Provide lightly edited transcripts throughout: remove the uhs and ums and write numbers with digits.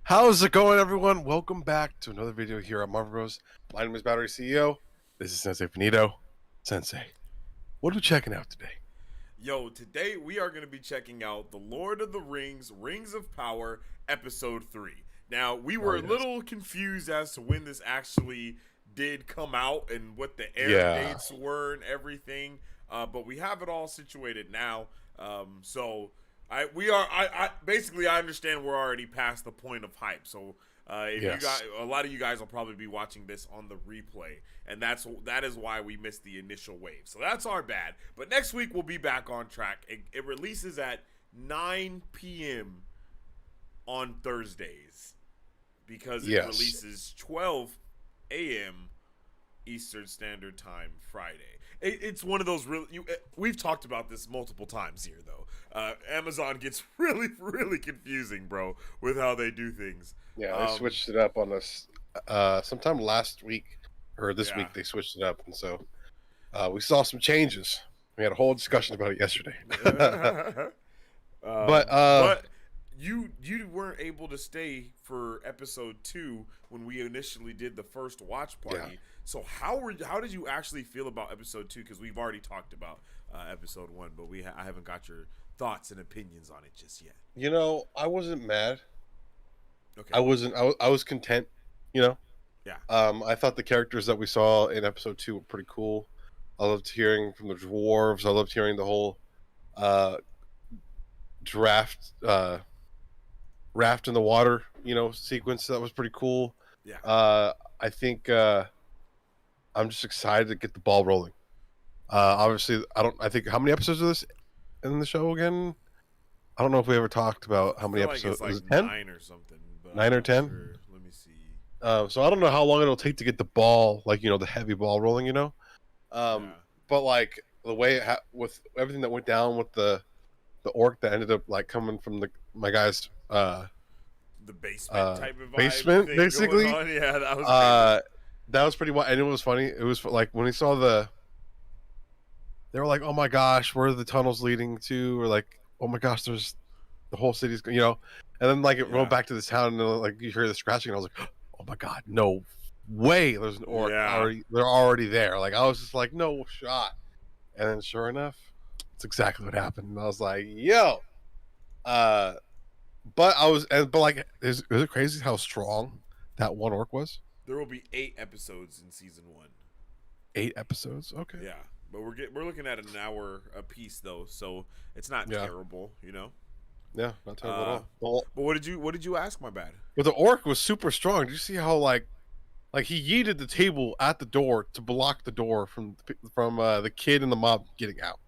How's it going, everyone? Welcome back to another video here at Marvel Bros. My name is Battery CEO. This is Sensei Finito. Sensei, what are we checking out today? Yo, today we are going to be checking out The Lord of the Rings, Rings of Power, Episode 3. Now, we were a little confused as to when this actually did come out and what the air dates were and everything, but we have it all situated now. Basically, I understand we're already past the point of hype. So if you guys, a lot of you guys will probably be watching this on the replay, and that is why we missed the initial wave. So that's our bad. But next week we'll be back on track. It releases at 9 p.m. on Thursdays because it releases 12 a.m. Eastern Standard Time Friday. It's one of those we've talked about this multiple times here, though. Amazon gets really confusing, bro, with how they do things. Yeah, they switched it up on us sometime last week or this week. They switched it up, and so we saw some changes. We had a whole discussion about it yesterday. But you weren't able to stay for episode 2 when we initially did the first watch party. Yeah. So how did you actually feel about episode 2? Because we've already talked about episode 1, but I haven't got your thoughts and opinions on it just yet. You know, I wasn't mad. Okay. I was content. You know. Yeah. I thought the characters that we saw in episode 2 were pretty cool. I loved hearing from the dwarves. I loved hearing the whole raft in the water, sequence. That was pretty cool. Yeah. I think I'm just excited to get the ball rolling. Obviously, I think how many episodes of this in the show again? I don't know if we ever talked about how many episodes. Like, was it 10? 9 or something. 9 or 10? Sure. Let me see. So I don't know how long it'll take to get the ball, the heavy ball rolling. But like the way with everything that went down with the orc that ended up coming from my guy's the basement type of basement, basically. Yeah, that was that was pretty wild, and it was funny. It was like when he saw they were like, "Oh my gosh, where are the tunnels leading to?" Or like, "Oh my gosh, there's the whole city's," and then it rolled back to this town, and you hear the scratching, and I was like, "Oh my god, no way! There's an orc already. They're already there." Like I was just like, "No shot," and then sure enough, it's exactly what happened. And I was like, "Yo." But is it crazy how strong that one orc was? There will be 8 episodes in season 1. 8 episodes, okay. Yeah, but we're looking at an hour a piece though, so it's not terrible, Yeah, not terrible at all. But what did you ask? My bad. But the orc was super strong. Did you see how like he yeeted the table at the door to block the door from the kid and the mob getting out?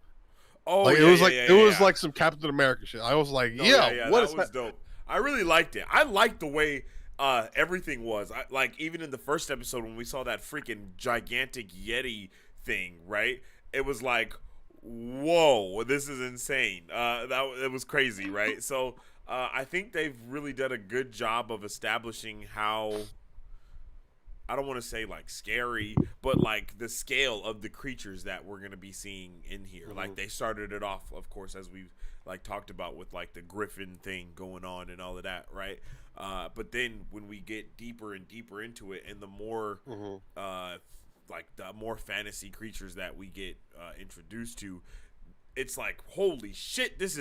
Oh, it was like some Captain America shit. I was like, what was dope. I really liked it. I liked the way everything was. Even in the first episode when we saw that freaking gigantic Yeti thing, right? It was like, whoa, this is insane. It was crazy, right? So I think they've really done a good job of establishing how, I don't want to say like scary, but like the scale of the creatures that we're going to be seeing in here. Mm-hmm. Like they started it off, of course, as we've talked about with like the griffin thing going on and all of that, right? But then when we get deeper and deeper into it, and the more the more fantasy creatures that we get introduced to, it's like, holy shit, this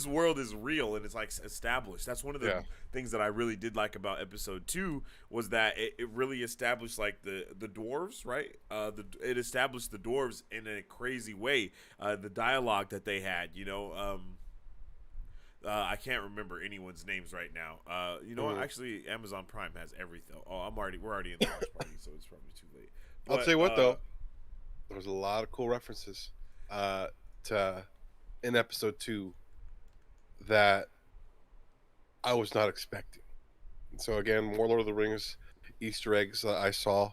world is real, and it's like established. That's one of the things that I really did like about episode 2 was that it really established like the dwarves, right? It established the dwarves in a crazy way. The dialogue that they had, I can't remember anyone's names right now. What? Actually, Amazon Prime has everything. Oh, we're already in the watch party, so it's probably too late. But, I'll tell you what though, there was a lot of cool references in episode 2 that I was not expecting. And so again, more Lord of the Rings Easter eggs that I saw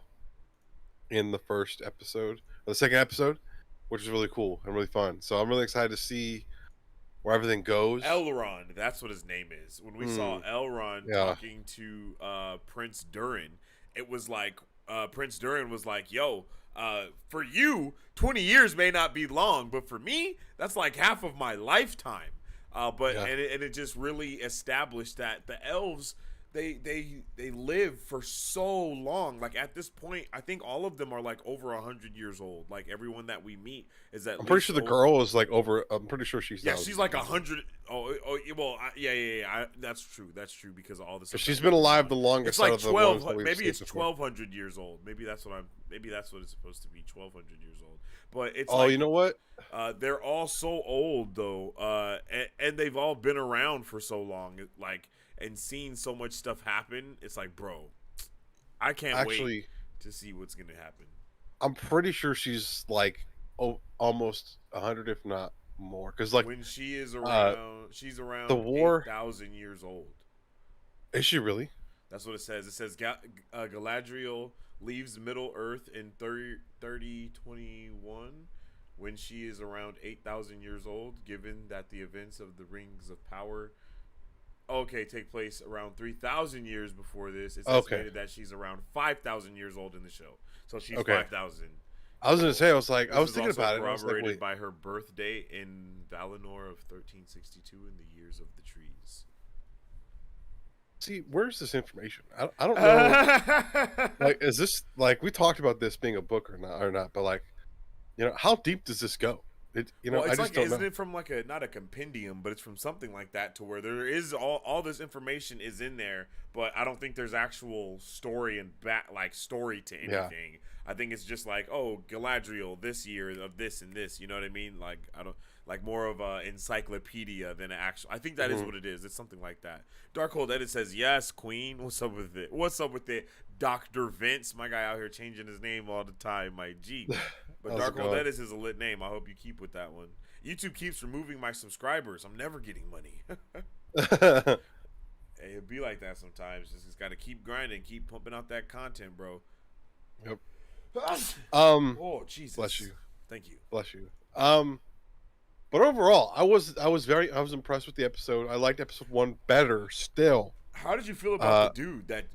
in the first episode, or the second episode, which is really cool and really fun. So I'm really excited to see where everything goes. Elrond, that's what his name is. When we saw Elrond talking to Prince Durin, it was like Prince Durin was like, "Yo, for you, 20 years may not be long, but for me, that's like half of my lifetime." And it just really established that the elves they live for so long. Like at this point, I think all of them are like over 100 years old. Like everyone that we meet is at I'm pretty least sure the over. girl is like over. I'm pretty sure she's Yeah, now. she's like 100. Oh, well, yeah. That's true. That's true because of all this stuff She's that been went alive on. the It's longest out like of the ones that 12. we've Maybe seen it's before. 1,200 years old. Maybe that's what I'm. Maybe that's what it's supposed to be. 1,200 years old. But it's Oh, you like know what? they're all so old though, and they've all been around for so long. Like and seen so much stuff happen. It's like, bro, I can't wait Actually, to see what's gonna happen. I'm pretty sure she's like almost 100, if not more. Because like, When she is uh, around, she's the around eight war. thousand years old. Is she really? That's what it says. It says Galadriel leaves Middle Earth in 3021 when she is around 8,000 years old, given that the events of the Rings of Power take place around 3,000 years before this. It's Okay. estimated that she's around 5,000 years old in the show. So she's Okay. 5,000. I was gonna say. I was like, This I was is thinking also about it. And I was like, corroborated wait. by her birth date in Valinor of 1362 in the Years of the Trees. See, where's this information? I don't know. Like, is this like we talked about this being a book or not? But like, how deep does this go? Well, I it's just like, don't isn't know. it from like a not a compendium, but it's from something like that to where there is all this information is in there, but I don't think there's actual story and story to Yeah. anything. I think it's just like, oh, Galadriel this year of this and this. You know what I mean? Like I don't like more of a encyclopedia than an actual. I think that is what it is. It's something like that. Darkhold Edit says yes, Queen. What's up with it? What's up with it? Dr. Vince, my guy out here changing his name all the time, my G. But How's it Darkhold going? Edis is a lit name. I hope you keep with that one. YouTube keeps removing my subscribers. I'm never getting money. Hey, it'd be like that sometimes. Just got to keep grinding, keep pumping out that content, bro. Yep. Oh, Jesus. Bless you. Thank you. Bless you. But overall, I was impressed with the episode. I liked episode 1 better still. How did you feel about the dude that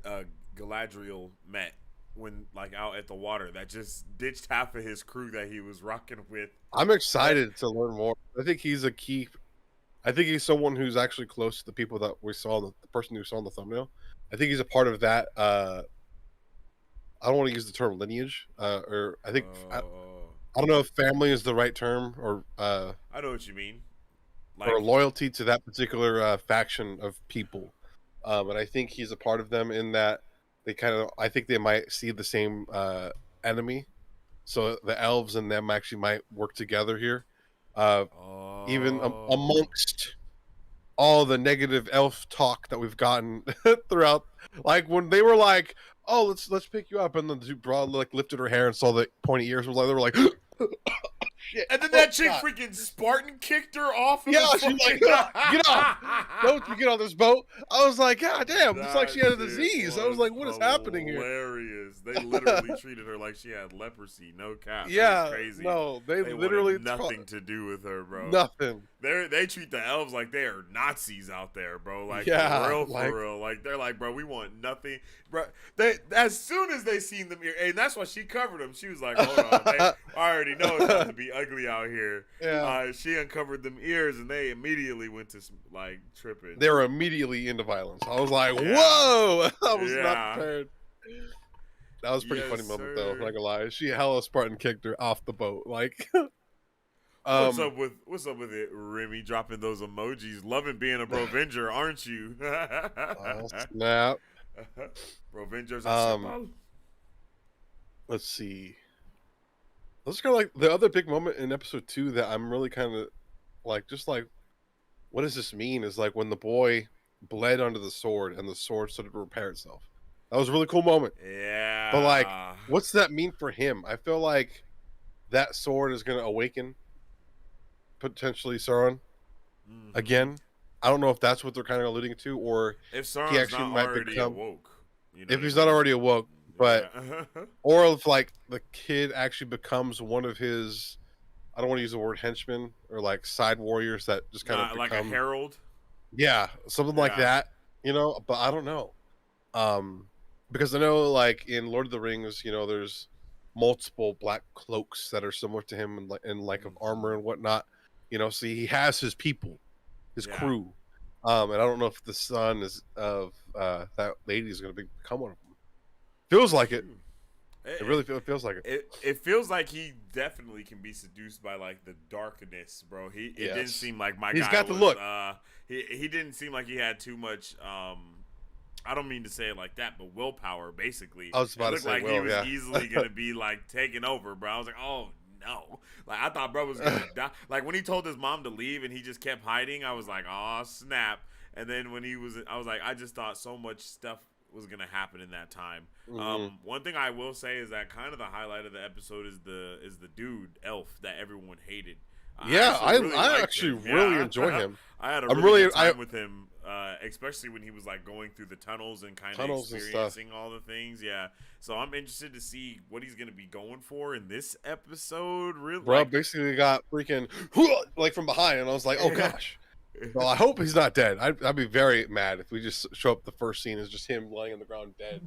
Galadriel met when out at the water that just ditched half of his crew that he was rocking with? I'm excited to learn more. I think he's a key. I think he's someone who's actually close to the people that we saw, the person who saw in the thumbnail. I think he's a part of that. I don't want to use the term lineage, or I think I don't know if family is the right term, or I know what you mean. or loyalty to that particular faction of people. And I think he's a part of them in that I think they might see the same enemy. So the elves and them actually might work together here. Even amongst all the negative elf talk that we've gotten throughout, like when they were like, "Oh, let's pick you up," and then the dude broad lifted her hair and saw the pointy ears. Was like they were like, shit. And then that chick freaking Spartan kicked her off. Yeah, she's like, get off! Don't you get on this boat? I was like, God damn! It's like she had a disease. I was like, what is happening here? Hilarious. They literally treated her like she had leprosy. No cap. Yeah, crazy. No, they literally nothing to do with her, bro. Nothing. They treat the elves like they are Nazis out there, bro. Like yeah, for real. Like they're like, bro, we want nothing, bro. They as soon as they seen them, and that's why she covered them. She was like, hold on, I already know it's about to be ugly out here. Yeah. She uncovered them ears, and they immediately went to tripping. They were immediately into violence. I was like, whoa! I was not prepared. That was a pretty funny moment, though. I'm not gonna lie. She hella Spartan kicked her off the boat. Like, what's up with it, Remy? Dropping those emojis, loving being a Brovenger, aren't you? Snap. Brovengers. Let's see. Let's go like the other big moment in episode 2 that I'm really kind of like, what does this mean? Is like when the boy bled under the sword and the sword started to repair itself. That was a really cool moment. Yeah. But like, what's that mean for him? I feel like that sword is going to awaken potentially Sauron again. I don't know if that's what they're kind of alluding to, or if Sauron's he actually not might already become awoke. If he's not already awoke, but or if like the kid actually becomes one of his, I don't want to use the word henchmen or like side warriors that just kind of like a herald. Yeah, something like that, but I don't know. Because I know like in Lord of the Rings, there's multiple black cloaks that are similar to him and like of armor and whatnot. So he has his people, his crew. And I don't know if the son is of that lady is going to become one of them. Feels like it. Hmm. It really feels like it. It feels like he definitely can be seduced by like the darkness, bro. It didn't Yes, seem like my he's guy got the was look. he didn't seem like he had too much I don't mean to say it like that, but willpower basically. I was It about to looked say, like he Will, was yeah. easily gonna be like taken over, bro. I was like, oh no. Like I thought bro was gonna die. Like when he told his mom to leave and he just kept hiding, I was like, oh snap. And then when I was like, I just thought so much stuff was gonna happen in that time. Mm-hmm. One thing I will say is that kind of the highlight of the episode is the dude elf that everyone hated. Yeah, I Liked actually him. really Yeah, enjoy him. I had a I'm really really good time with him, especially when he was like going through the tunnels and kind of tunnels and stuff. experiencing all the things. Yeah, so I'm interested to see what he's gonna be going for in this episode. Really, Bro, like, basically got freaking like from behind, and I was like, oh gosh. Well, I hope he's not dead. I'd be very mad if we just show up. The first scene is just him laying on the ground dead.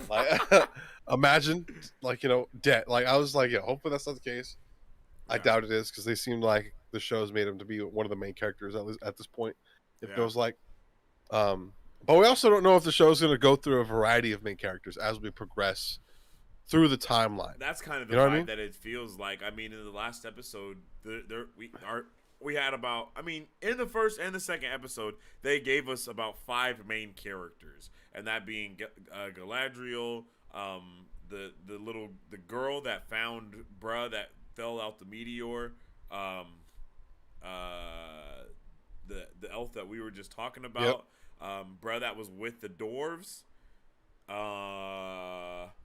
Like, imagine, like dead. Like I was like, yeah, hopefully that's not the case. I yeah, doubt it is because they seem like the show's made him to be one of the main characters at least at this point. It yeah. feels like. But we also don't know if the show's going to go through a variety of main characters as we progress through the timeline. That's kind of the You know vibe what I mean? that it feels like. I mean, in the last episode, we had about. I mean, in the first and the second episode, they gave us about 5 main characters, and that being Galadriel, the girl that found bruh that fell out the meteor, the elf that we were just talking Yep. about, bruh that was with the dwarves.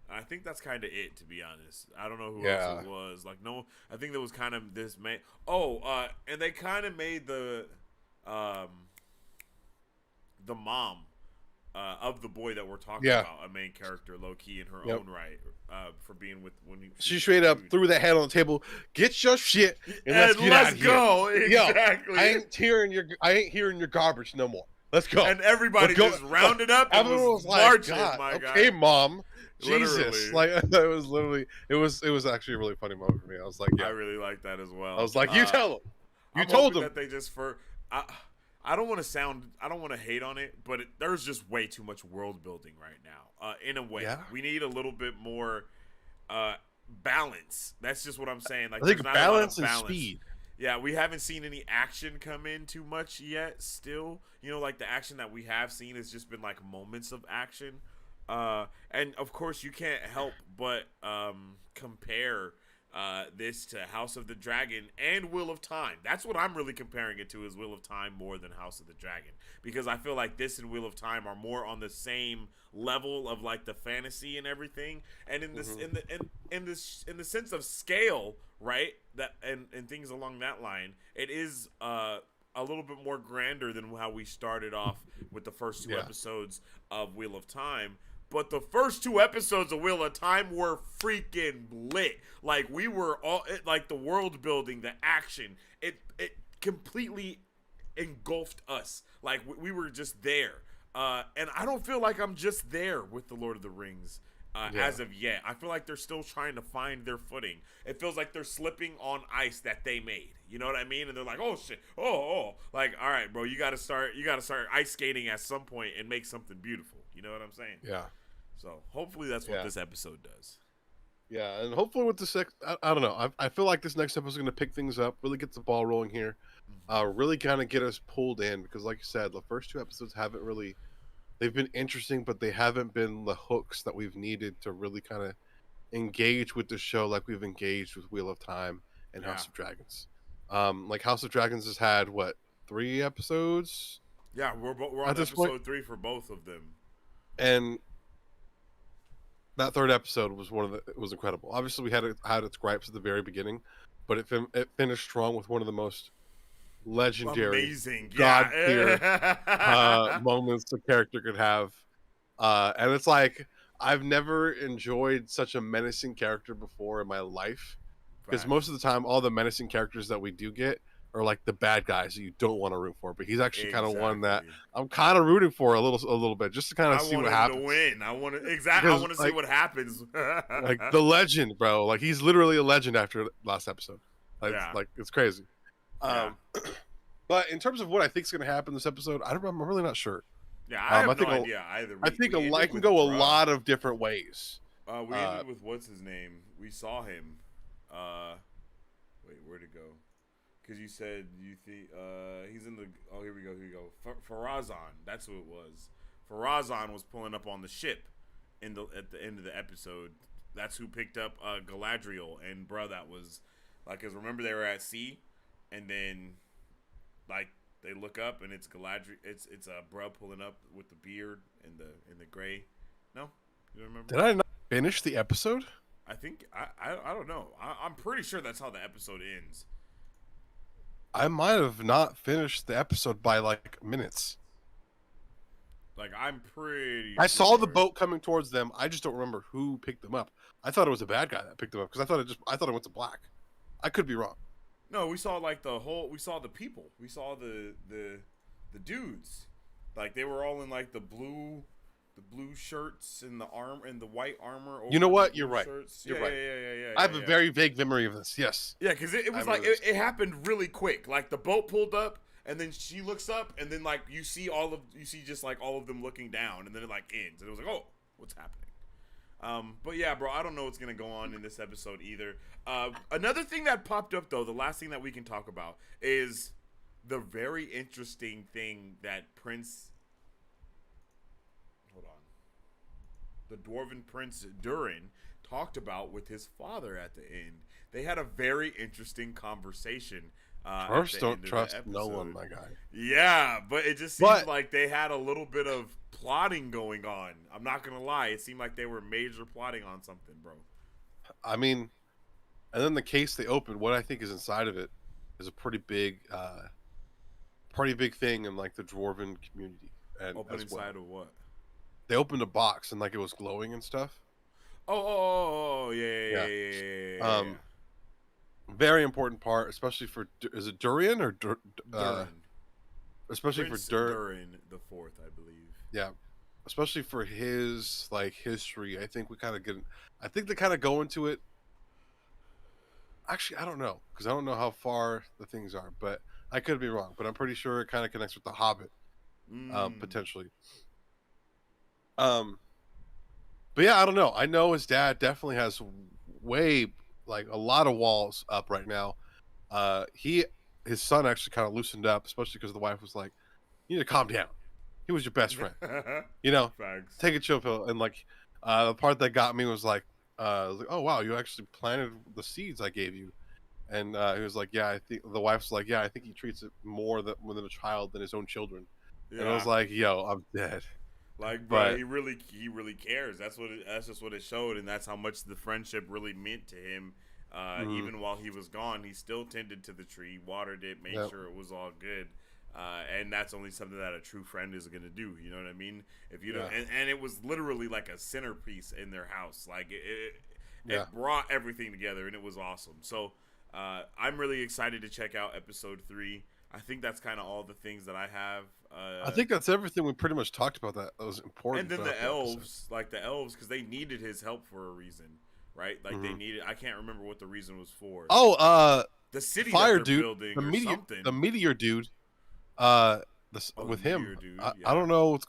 I think that's kind of it, to be honest. I don't know who else it was. Like, no, I think there was kind of this man. Oh, and they kind of made the mom of the boy that we're talking about a main character, low key in her own right, for being with She straight up threw that head on the table. Get your shit and let's get out of go. Here. Exactly. Yo, I ain't hearing your garbage no more. Let's go. And everybody just rounded up and was marching, God, my guy. okay, mom. Literally. Jesus. Like it was actually a really funny moment for me. I was like, yeah. I really like that as well. I was like, you tell him. You I'm told hoping them. that they just I don't want to hate on it, but there's just way too much world building right now. In a way, we need a little bit more balance. That's just what I'm saying. Like, I think there's not balance a lot of and balance. speed. Yeah, we haven't seen any action come in too much yet. Still, like the action that we have seen has just been like moments of action. And of course, you can't help but compare this to House of the Dragon and Wheel of Time. That's what I'm really comparing it to, is Wheel of Time more than House of the Dragon, because I feel like this and Wheel of Time are more on the same level of like the fantasy and everything, and in this in the sense of scale, right? That and things along that line, it is a little bit more grander than how we started off with the first 2 episodes of Wheel of Time. But the first 2 episodes of Wheel of Time were freaking lit. Like, we were all, like, the world building, the action, it completely engulfed us. Like, we were just there. And I don't feel like I'm just there with the Lord of the Rings as of yet. I feel like they're still trying to find their footing. It feels like they're slipping on ice that they made. You know what I mean? And they're like, oh shit, oh. Like, all right, bro, you gotta start ice skating at some point and make something beautiful. You know what I'm saying? Yeah. So hopefully that's what this episode does. Yeah, and hopefully with the I don't know. I feel like this next episode is going to pick things up, really get the ball rolling here, really kind of get us pulled in, because like you said, the first 2 episodes haven't really, they've been interesting, but they haven't been the hooks that we've needed to really kind of engage with the show like we've engaged with Wheel of Time and House of Dragons. Like House of Dragons has had, what, 3 episodes? Yeah, we're on episode 3 for both of them. And that 3rd episode was it was incredible. Obviously, we had its gripes at the very beginning, but it finished strong with one of the most legendary, amazing, god tier moments a character could have. And it's like, I've never enjoyed such a menacing character before in my life, because most of the time, all the menacing characters that we do get are like the bad guys that you don't want to root for. But he's actually kind of one that I'm kind of rooting for a little bit, just to kind of see what happens. I want him to win. I want to see what happens. Like the legend, bro. Like, he's literally a legend after last episode. Like it's crazy. But in terms of what I think is going to happen this episode, I'm really not sure. Yeah, I have I no think idea either. I think We I ended can with go a bruh. lot of different ways. We ended with what's his name? We saw him. Wait, where'd it go? Because you said you think he's in the. Oh, here we go. Here we go. Farazan. That's who it was. Farazan was pulling up on the ship at the end of the episode. That's who picked up Galadriel, and bro, that was like, cause remember they were at sea, and then like they look up and it's Galadriel. It's a bro pulling up with the beard and the gray. No, you don't remember? Did I not finish the episode? I think I don't know. I'm pretty sure that's how the episode ends. I might have not finished the episode by like minutes. Like I'm pretty. I saw the boat coming towards them. I just don't remember who picked them up. I thought it was a bad guy that picked them up because I thought it went to black. I could be wrong. No, we saw like we saw the people. We saw the dudes. Like they were all in like the blue shirts and the white armor. Over You know what? the You're right. shirts. You're yeah, right. Yeah. I have a very vague memory of this. Yes. Yeah, because it was like it happened really quick. Like the boat pulled up, and then she looks up, and then like you see just like all of them looking down, and then it like ends, and it was like, oh, what's happening? But yeah, bro, I don't know what's gonna go on in this episode either. Another thing that popped up though, the last thing that we can talk about is the very interesting thing that Prince. Hold on. The Dwarven Prince Durin talked about with his father at the end. They had a very interesting conversation. First, don't trust no one, my guy. Yeah, but it just seemed like they had a little bit of plotting going on. I'm not gonna lie, it seemed like they were major plotting on something, bro. I mean, and then the case they opened, what I think is inside of it is a pretty big thing in like the dwarven community. And open inside of what? They opened a box and like it was glowing and stuff. Yeah. Very important part, especially for is it Durian or Durin? Especially Prince for Durin the Fourth, I believe. Yeah, especially for his like history. I think they kind of go into it. Actually, I don't know because I don't know how far the things are, but I could be wrong. But I'm pretty sure it kind of connects with the Hobbit, potentially. But yeah, I don't know. I know his dad definitely has way like a lot of walls up right now. His son actually kind of loosened up, especially because the wife was like, "You need to calm down. He was your best friend, Facts. Take a chill pill." And like, the part that got me was like, "Oh wow, you actually planted the seeds I gave you." And he was like, "Yeah, I think." The wife's like, "Yeah, I think he treats it more than a child than his own children." Yeah. And I was like, "Yo, I'm dead." Like, bro, he really cares. That's just what it showed, and that's how much the friendship really meant to him. Even while he was gone, he still tended to the tree, watered it, made sure it was all good. And that's only something that a true friend is going to do. You know what I mean? If you don't, and it was literally like a centerpiece in their house. Like it brought everything together, and it was awesome. So I'm really excited to check out episode 3. I think that's kind of all the things that I have. I think that's everything we pretty much talked about that was important. And then the elves, because they needed his help for a reason, right? Like they needed. I can't remember what the reason was for. Oh, the city fire that dude, building the meteor dude. With him, dude, I don't know what's.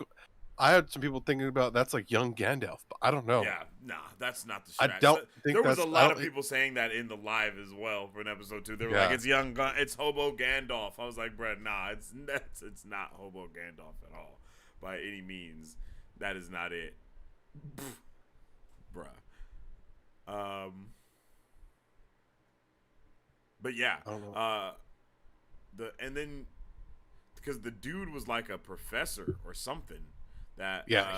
I had some people thinking about that's like young Gandalf, but I don't know. Yeah, nah, that's not the strat. I don't think there was a lot of people saying that in the live as well for an episode 2. They were like, it's hobo Gandalf. I was like, bruh, nah, it's not hobo Gandalf at all by any means. That is not it, bruh. But yeah, and then because the dude was like a professor or something.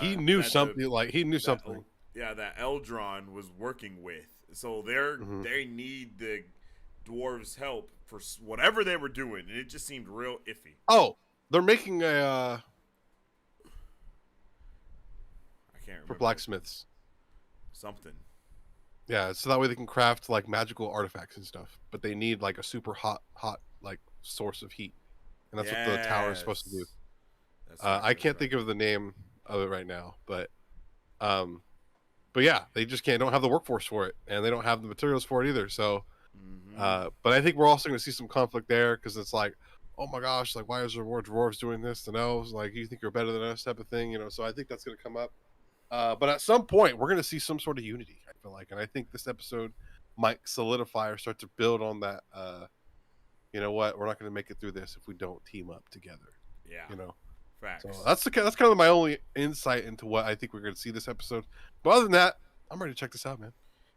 He knew something. That Eldron was working with. So they need the dwarves' help for whatever they were doing, and it just seemed real iffy. Oh, they're making a. I can't remember. For blacksmiths. Something. Yeah, so that way they can craft like magical artifacts and stuff, but they need like a super hot like source of heat, and that's what the tower is supposed to do. I can't think of the name of it right now, but yeah, they just don't have the workforce for it, and they don't have the materials for it either. So, but I think we're also going to see some conflict there because it's like, oh my gosh, like why is there more dwarves doing this than elves? Like you think you're better than us type of thing, you know. So I think that's going to come up. But at some point, we're going to see some sort of unity. I feel like, and I think this episode might solidify or start to build on that. You know what? We're not going to make it through this if we don't team up together. Yeah, You know. So facts. that's kind of my only insight into what I think we're going to see this episode. But other than that, I'm ready to check this out, man.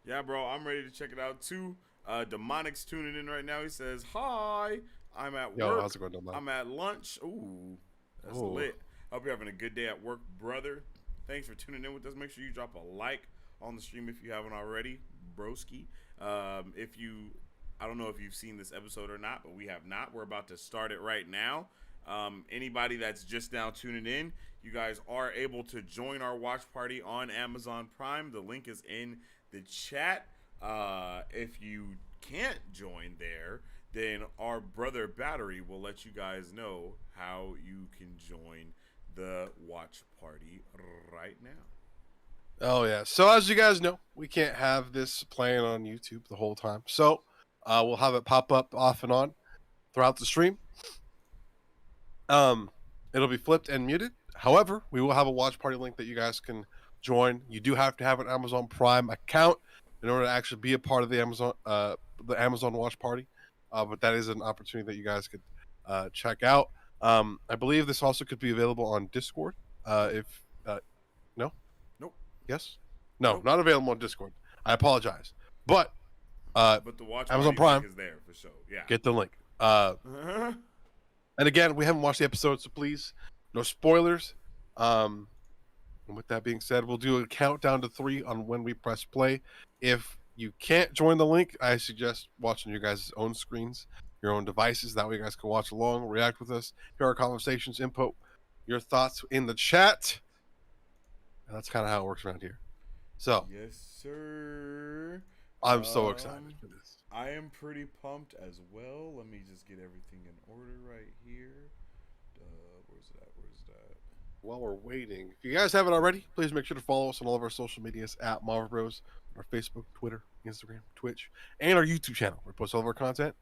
Yeah, bro, I'm ready to check it out too. Demonic's tuning in right now. He says, "Hi, I'm at Yo, work. how's it going, Dominic? I'm at lunch. Ooh, that's Oh, lit. Hope you're having a good day at work, brother. Thanks for tuning in with us. Make sure you drop a like on the stream if you haven't already, broski. If you, I don't know if you've seen this episode or not, but we have not. We're about to start it right now. Anybody that's just now tuning in, you guys are able to join our watch party on Amazon Prime. The link is in the chat. If you can't join there, then our brother Battery will let you guys know how you can join the watch party right now. oh yeah. So as you guys know, we can't have this playing on YouTube the whole time. So we'll have it pop up off and on throughout the stream. It'll be flipped and muted. However, we will have a watch party link that you guys can join. You do have to have an Amazon Prime account in order to actually be a part of the Amazon watch party. But that is an opportunity that you guys could check out. I believe this also could be available on Discord. If no, Nope. yes, no, Nope. not available on Discord. I apologize, but But the watch Amazon party link Prime, is there for sure. Yeah. get the link. And again, we haven't watched the episode, so please, no spoilers. And with that being said, we'll do a countdown to 3 on when we press play. If you can't join the link, I suggest watching your guys' own screens, your own devices. That way, you guys can watch along, react with us, hear our conversations, input your thoughts in the chat. And that's kind of how it works around here. So, yes, sir. I'm so excited for this. I am pretty pumped as well. Let me just get everything in order right here. Where's it at? While we're waiting, if you guys haven't already, please make sure to follow us on all of our social medias at Marvel Bros, our Facebook, Twitter, Instagram, Twitch, and our YouTube channel. We post all of our content,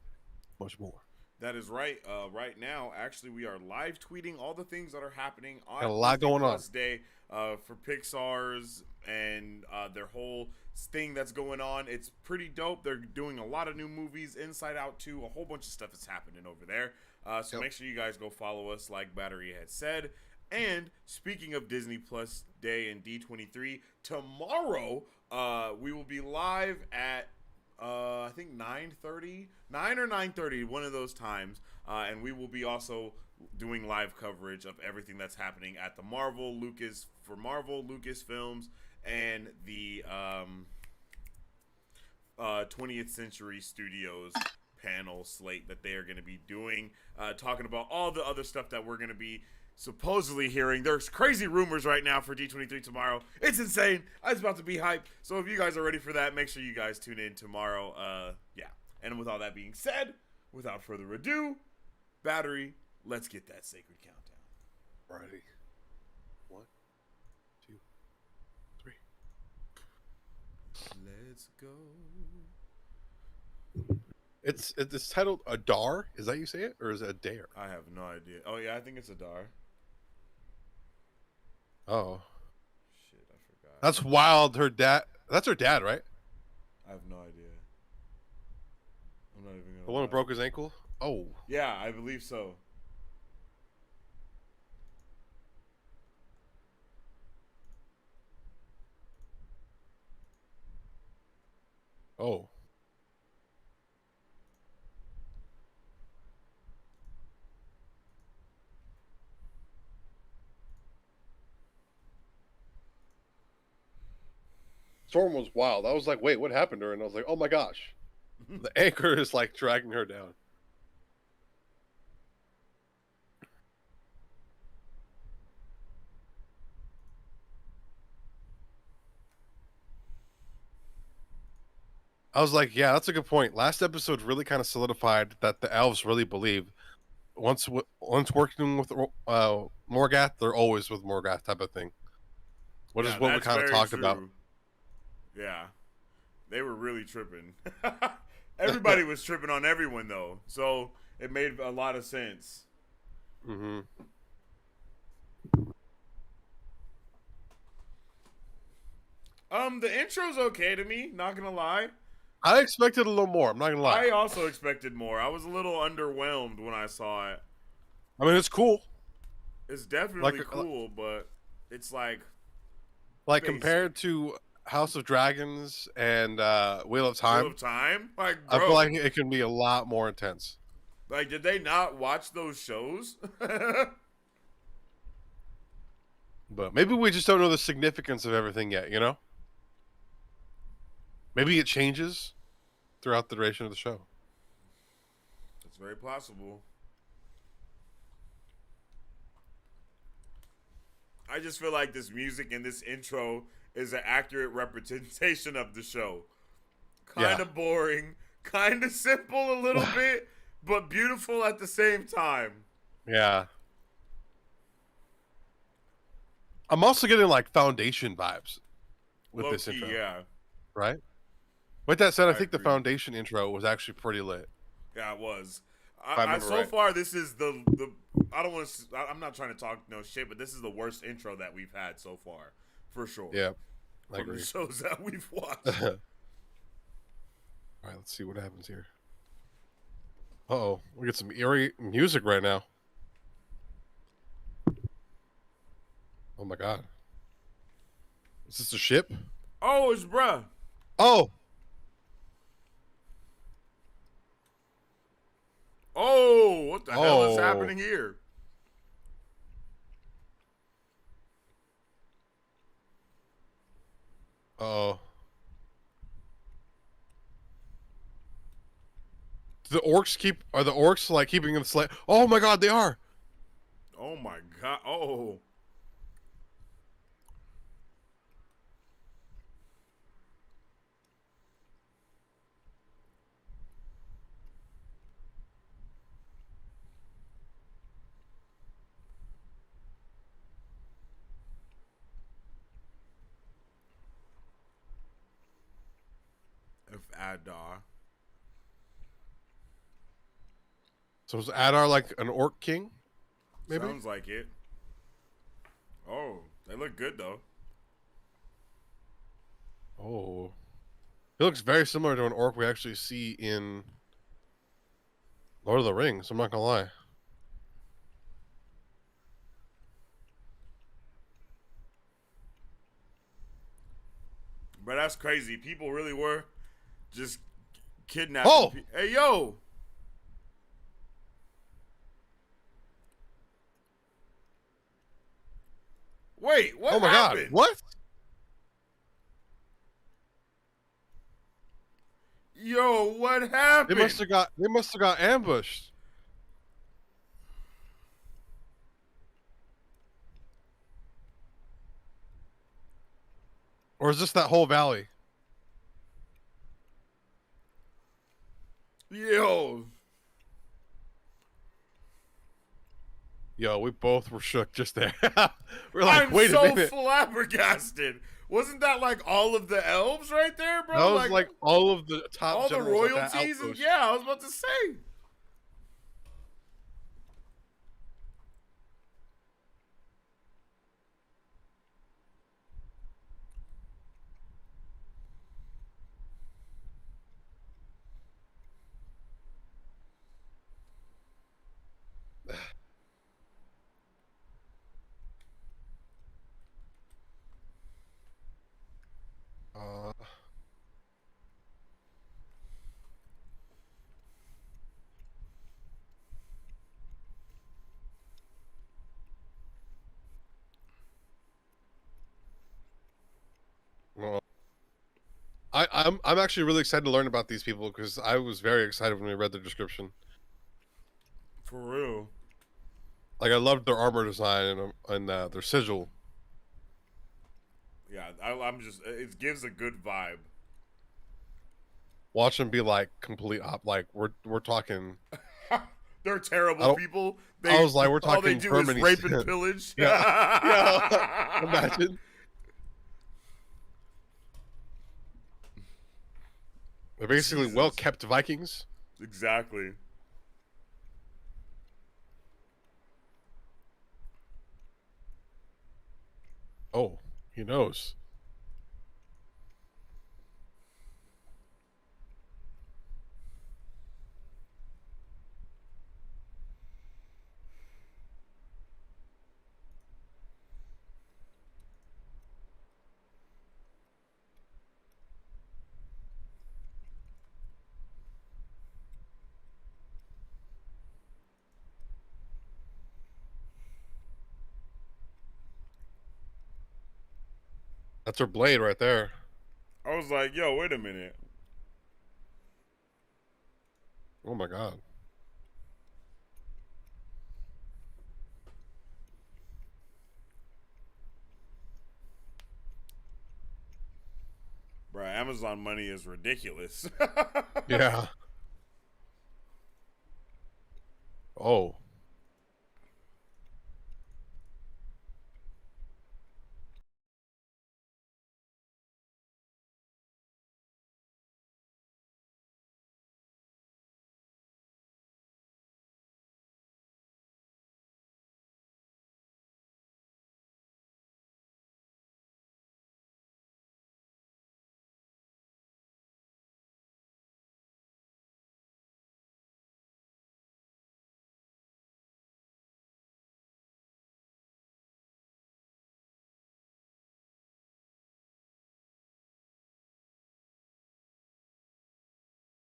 much more. That is right. Right now, actually, we are live tweeting all the things that are happening on Got a lot Disney going on. Plus Day for Pixar's and their whole thing that's going on. It's pretty dope. They're doing a lot of new movies, Inside Out 2, a whole bunch of stuff is happening over there. So make sure you guys go follow us, like Battery had said. And speaking of Disney Plus Day and D23, tomorrow we will be live at I think 9:30, 9 or 9:30, one of those times, and we will be also doing live coverage of everything that's happening at the Marvel Lucasfilms, and the 20th Century Studios panel slate that they are going to be doing, talking about all the other stuff that we're going to be supposedly hearing. There's crazy rumors right now for D23 tomorrow. It's insane. It's about to be hype. So if you guys are ready for that, make sure you guys tune in tomorrow. Yeah. And with all that being said, without further ado, Battery, let's get that sacred countdown. Ready. 1, 2, 3. Let's go. It's titled Adar. Is that you say it, or is it a dare? I have no idea. Oh yeah, I think it's Adar. Oh, Shit, I forgot. that's wild. That's her dad, right? I have no idea. I'm not even gonna. The one who lie. broke his ankle. Oh, Yeah, I believe so. oh. Storm was wild. I was like, wait, what happened to her? And I was like, oh my gosh. The anchor is like dragging her down. I was like, yeah, that's a good point. Last episode really kind of solidified that the elves really believe once working with Morgath, they're always with Morgath type of thing. What is what we that's kind of very talked about. true. Yeah, they were really tripping. Everybody was tripping on everyone though. So It made a lot of sense. Mm-hmm. The intro's okay to me. Not gonna lie. I expected a little more. I'm not gonna lie. I also expected more. I was a little underwhelmed when I saw it. I mean, it's cool. It's definitely cool, but it's like basic. compared to House of Dragons and Wheel of Wheel Time. of Time? Like, I feel bro. like it can be a lot more intense. Like, did they not watch those shows? But maybe we just don't know the significance of everything yet, you know? Maybe it changes throughout the duration of the show. It's very possible. I just feel like this music and this intro is an accurate representation of the show. Kind of boring, kind of simple a little bit, but beautiful at the same time. Yeah. I'm also getting like Foundation vibes with Low this key, intro. yeah. Right? With that said, I think agree. the Foundation intro was actually pretty lit. Yeah, it was. I remember So right. far, this is the. I don't want to. I'm not trying to talk no shit, but this is the worst intro that we've had so far, for sure. Yeah, I from agree. the shows that we've watched. All right, let's see what happens here. Uh-oh, we get some eerie music right now. Oh my god. Is this a ship? Oh, it's bruh. Oh! Oh, what the hell is happening here? Uh-oh. Are the orcs like keeping the slave? Oh my god, they are! Oh my god. Oh. If Adar. So is Adar like an orc king? Maybe? Sounds like it. Oh, they look good though. Oh. He looks very similar to an orc we actually see in Lord of the Rings, I'm not gonna lie. But that's crazy. People really were just kidnapping. Oh! Hey, yo! Wait, what Oh my happened? god, what? Yo, what happened? They must have got ambushed. Or is this that whole valley? Yo. Yo, we both were shook just there. We're like, I'm wait so a minute. flabbergasted. Wasn't that like all of the elves right there, bro? That was like all of the top all the generals of that royalties. And, outpost. yeah, I was about to say. Uh, well, I'm actually really excited to learn about these people because I was very excited when we read the description. For real. Like I loved their armor design and their sigil. Yeah, I'm just. It gives a good vibe. Watch them be like complete like we're talking. They're terrible people. I was like, we're talking all they do Germany is rape sin. and pillage. Yeah, yeah. Imagine. They're basically well-kept Vikings. Exactly. Oh, he knows. That's her blade right there. I was like, yo, wait a minute. Oh my god. Bro, Amazon money is ridiculous. Yeah. Oh.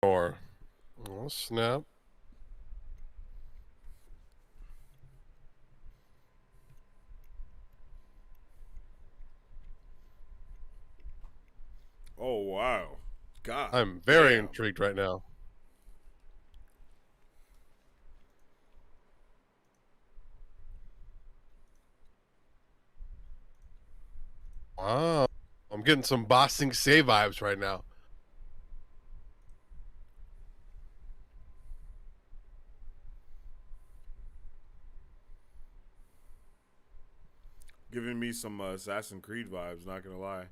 Or. Oh snap. Oh wow. God I'm very damn. intrigued right now. Wow. I'm getting some Bossing Say vibes right now. Giving me some Assassin's Creed vibes, not gonna lie.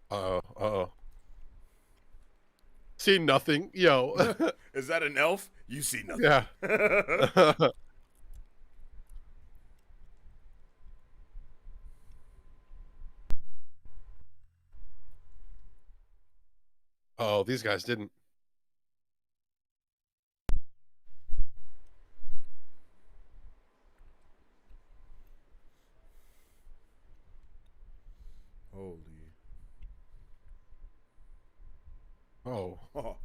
Uh-oh. Uh-oh. See nothing. Yo. Is that an elf? You see nothing. Yeah. Oh, these guys didn't. Holy. Oh. Oh.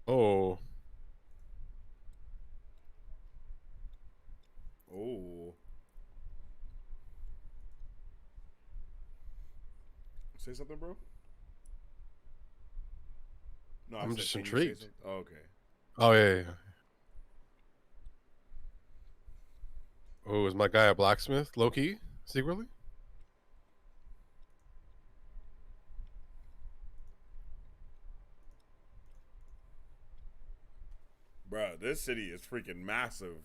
Oh. Oh. Say something, bro? No, I I'm said, just can you say intrigued. something? Oh, okay. Oh yeah, yeah. Oh, is my guy a blacksmith? Low key? Secretly? Bro, this city is freaking massive.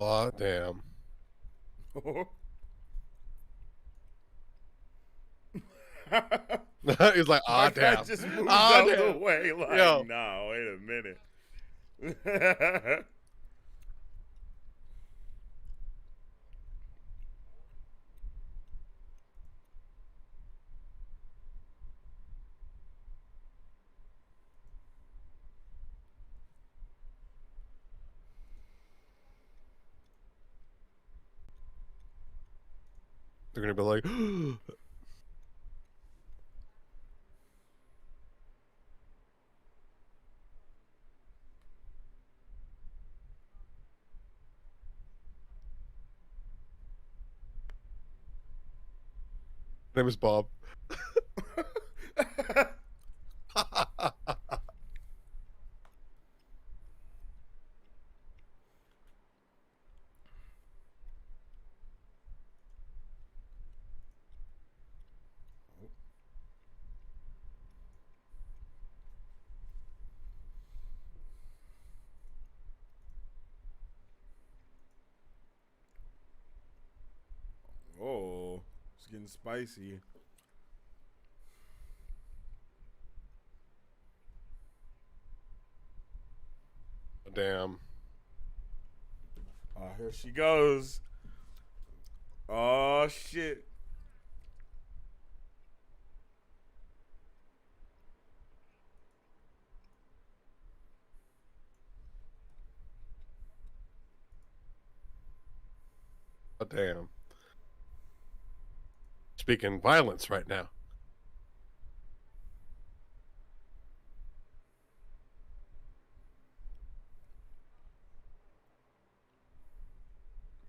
Oh damn. He's like, My ah guy damn. just moved Ah out the damn. way like, Yo. nah, wait a minute. They're gonna be like name is Bob. Oh, it's getting spicy. Damn. Oh, here she goes. Oh shit. Oh, damn. Speaking violence right now.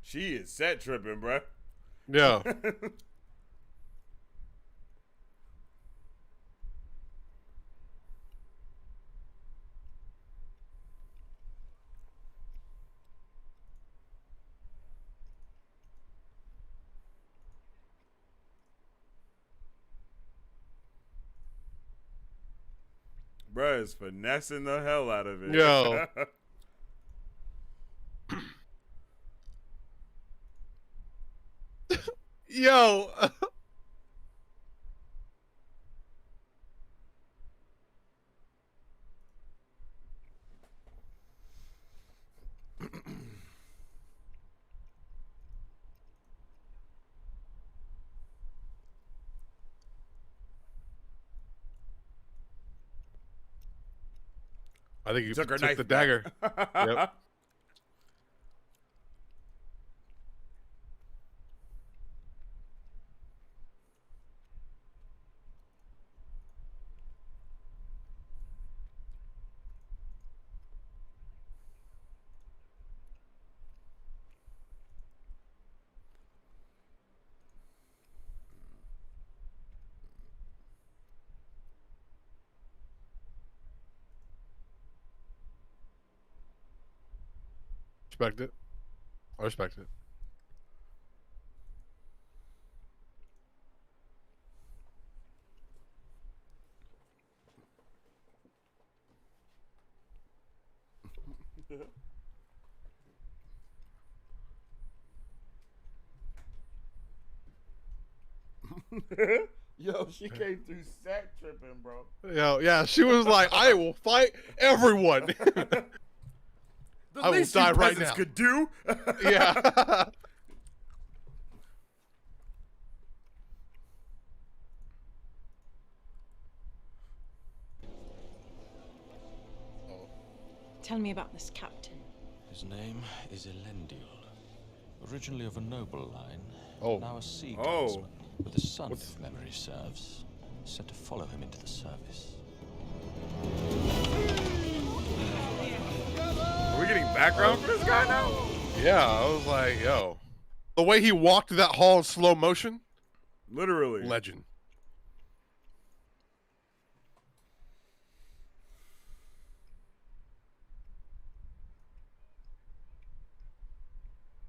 She is set tripping, bruh. Yeah. Bruh is finessing the hell out of it. Yo. Yo. I think you Took her took knife the back. dagger. Yep. Respect it. I respect it. Yo, she came through set tripping, bro. Yo, yeah, she was like, I will fight everyone. The I will least die you right peasants now. could do. Yeah. Tell me about this captain. His name is Elendil. Originally of a noble line, Oh. now a sea Oh. guardsman, with a son, if memory serves, set to follow him into the service. Are we getting background for this guy now? Yeah, I was like, yo. The way he walked through that hall in slow motion, Literally. legend.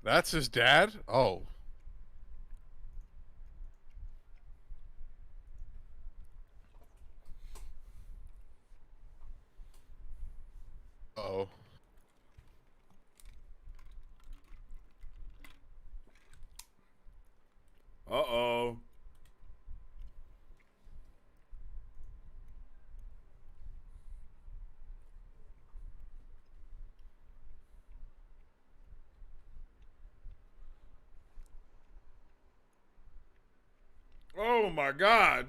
That's his dad? Oh. Uh-oh. Uh-oh. Oh my god.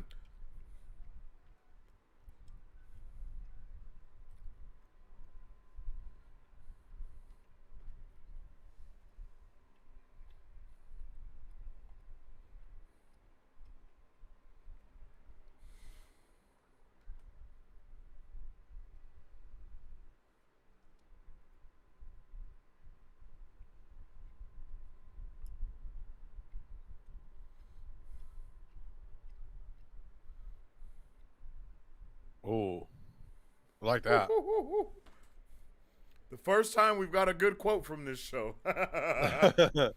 I like that. The first time we've got a good quote from this show. I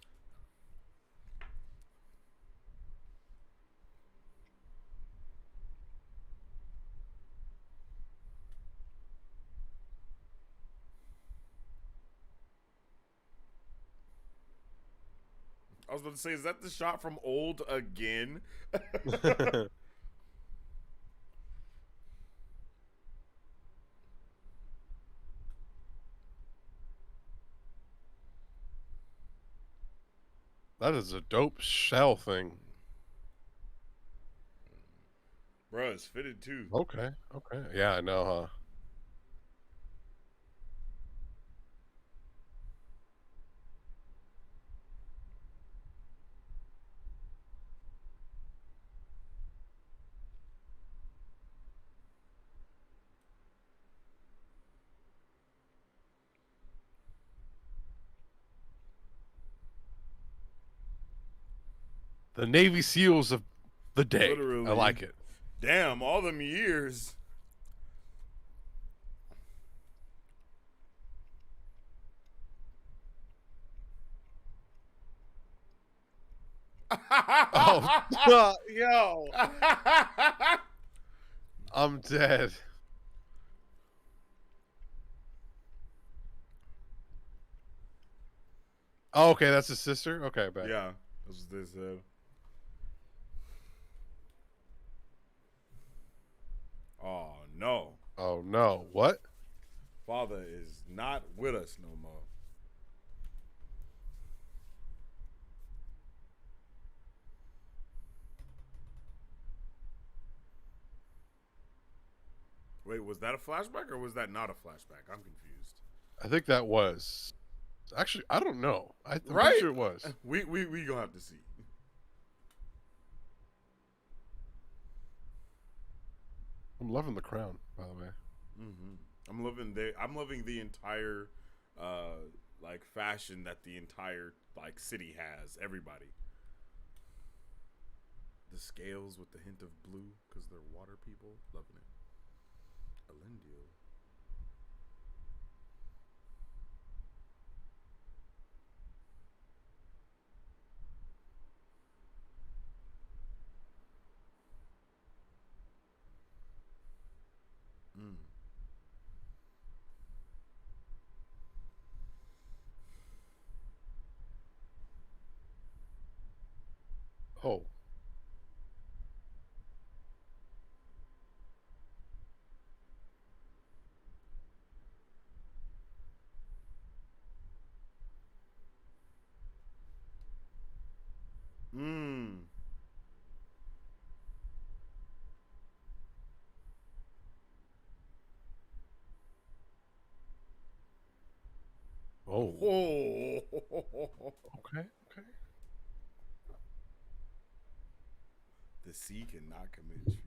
was about to say, is that the shot from Old again? That is a dope shell thing. Bro, it's fitted too. Okay. Yeah, I know, huh? The Navy SEALs of the day. Literally. I like it. Damn, all them years. Oh, yo. I'm dead. Oh, okay, that's his sister? Okay, bet. Yeah, that's what they said. Oh, no. Oh, no. What? Father is not with us no more. Wait, was that a flashback or was that not a flashback? I'm confused. I think that was. Actually, I don't know. I'm Right? pretty sure it was. We gonna have to see. I'm loving the crown, by the way. Mm-hmm. I'm loving the entire like fashion that the entire like city has. Everybody. The scales with the hint of blue because they're water people. Loving it. Elendil. Mm. Oh. Mm. Oh. Oh. Okay. The sea cannot commit treason.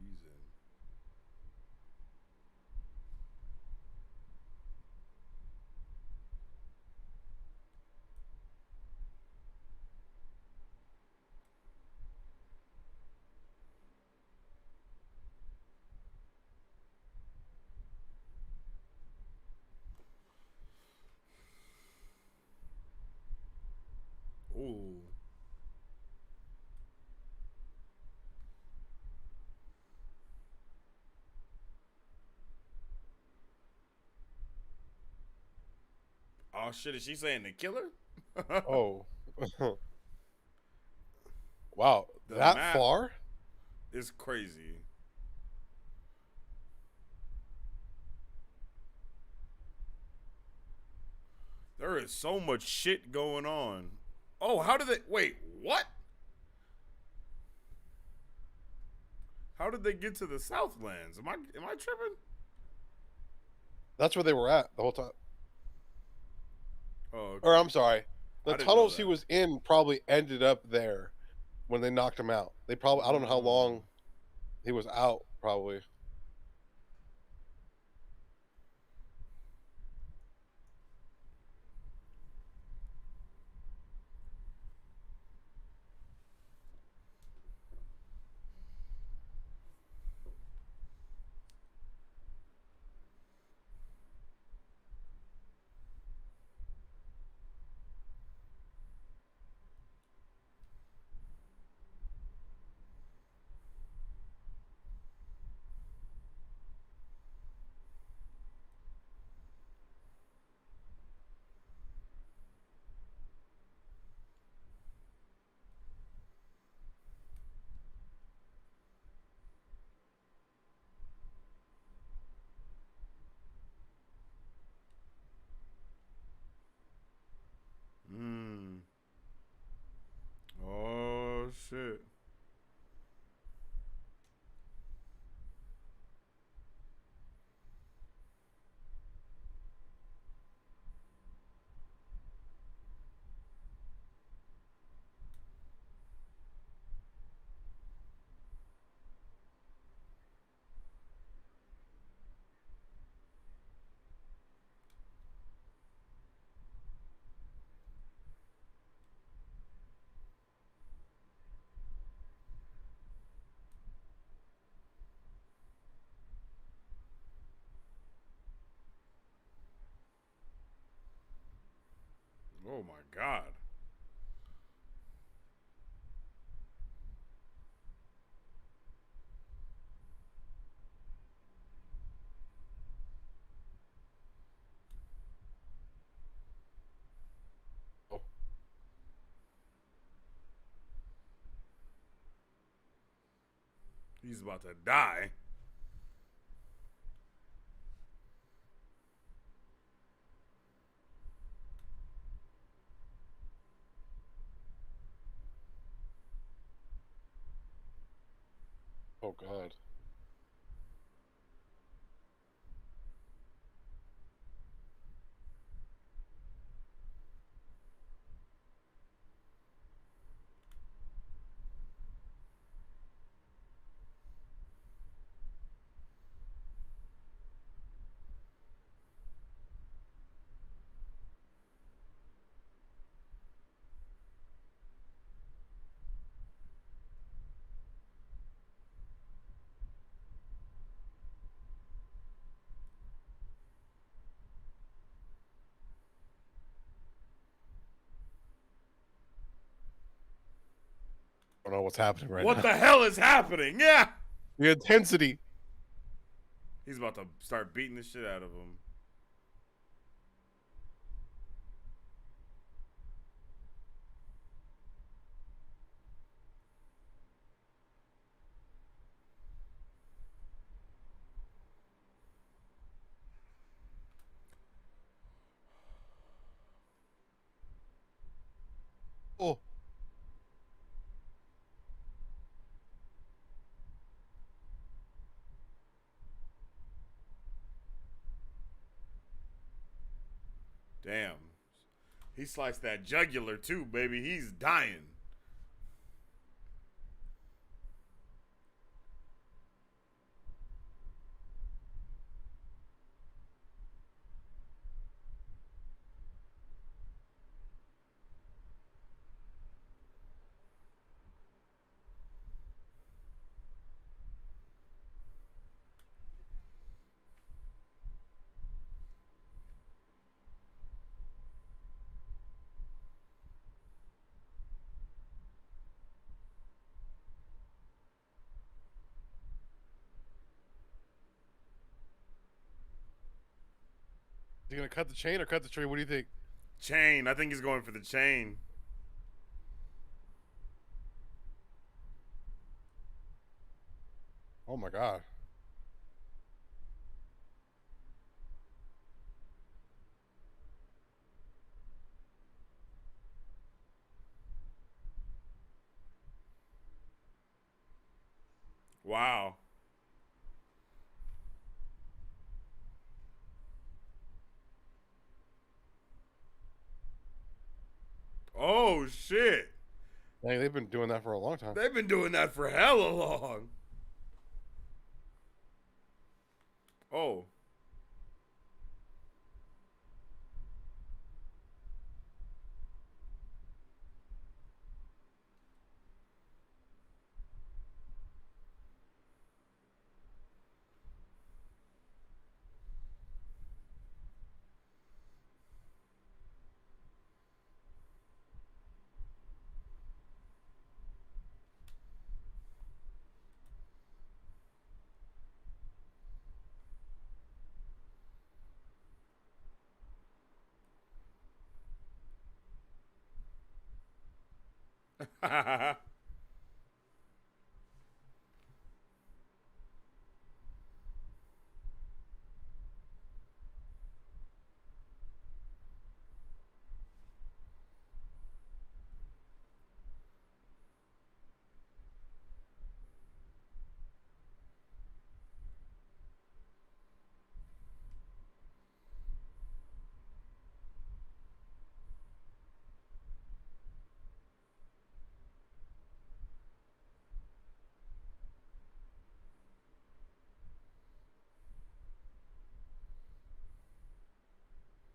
Ooh. Oh shit! Is she saying the killer? Oh. Wow. The That map far? is crazy. There is so much shit going on. Oh, how did they wait? What? How did they get to the Southlands? Am I tripping? That's where they were at the whole time. Oh, okay. Or I'm sorry. I The didn't tunnels know he that. was in probably ended up there when they knocked him out. They probably, I don't know how long he was out, probably. shit. Oh my god. Oh, He's about to die. oh God. I don't know what's happening right What now. the hell is happening? Yeah. The intensity. He's about to start beating the shit out of him. Oh, Damn. He sliced that jugular too, baby. He's dying. is he gonna cut the chain or cut the tree? What do you think? Chain. I think he's going for the chain. Oh my God. Wow. Oh shit. Dang, they've been doing that for a long time. They've been doing that for hella long. Oh.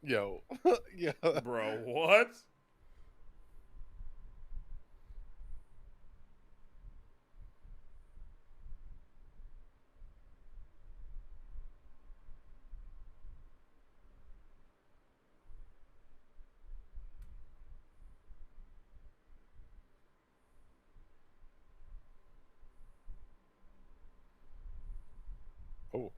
Yo, yeah. Bro, what? Oh,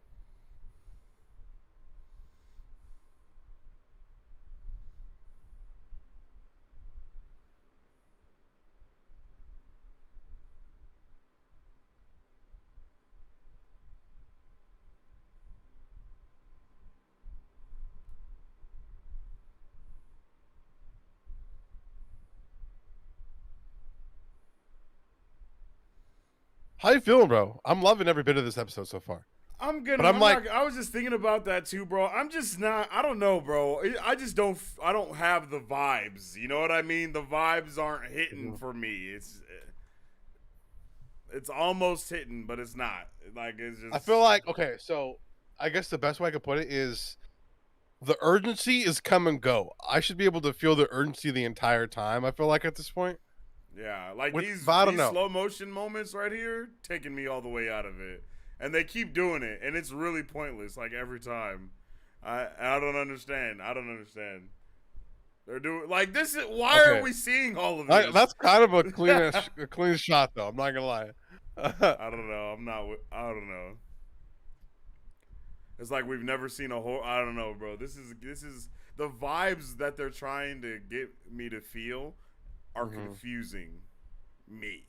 how you feeling, bro? I'm loving every bit of this episode so far. I'm But gonna. I'm I'm like, not. I was just thinking about that too, bro. I'm just not. I don't know, bro. I just don't. I don't have the vibes. You know what I mean? The vibes aren't hitting for me. It's almost hitting, but it's not. Like it's I just. feel like okay. So I guess the best way I could put it is the urgency is come and go. I should be able to feel the urgency the entire time. I feel like at this point. Yeah, like But I don't these know. slow motion moments right here taking me all the way out of it, and they keep doing it, and it's really pointless. Like every time, I don't understand. I don't understand. They're doing like this. Is why are Okay, we seeing all of this? that's kind of a clean shot though. I'm not gonna lie. I don't know. I'm not. I don't know. It's like we've never seen a whole. I don't know, bro. This is the vibes that they're trying to get me to feel are confusing me.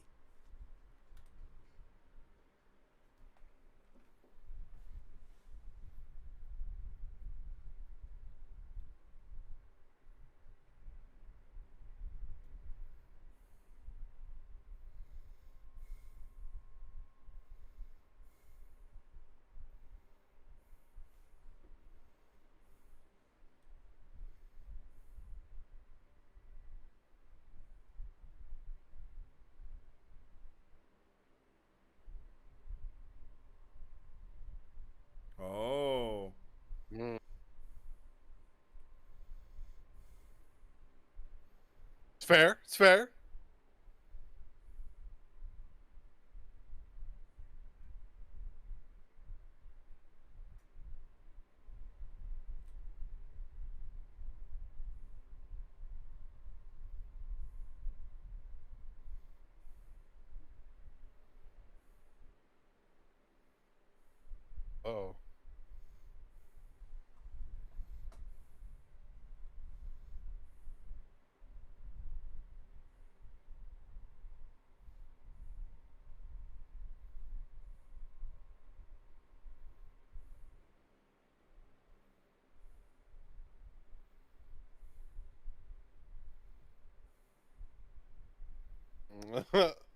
Oh. Mm. It's fair. It's fair. Oh.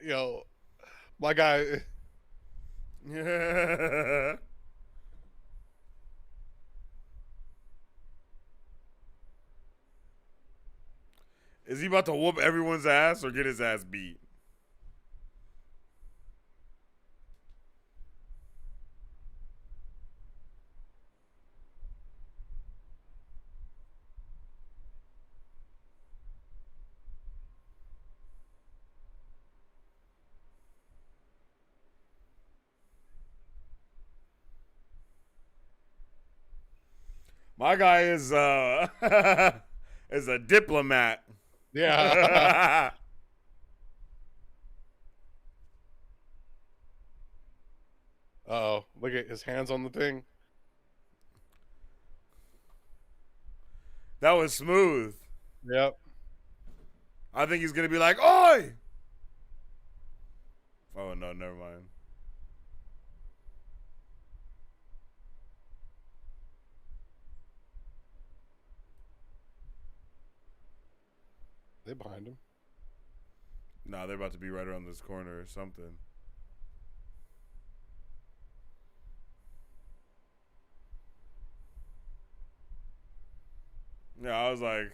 Yo, my guy. Is he about to whoop everyone's ass or get his ass beat? My guy is is a diplomat. Yeah. Oh, look at his hands on the thing. That was smooth. Yep. I think he's gonna be like, "Oi!" Oh no, never mind. They behind him. Nah, they're about to be right around this corner or something. Yeah, I was like,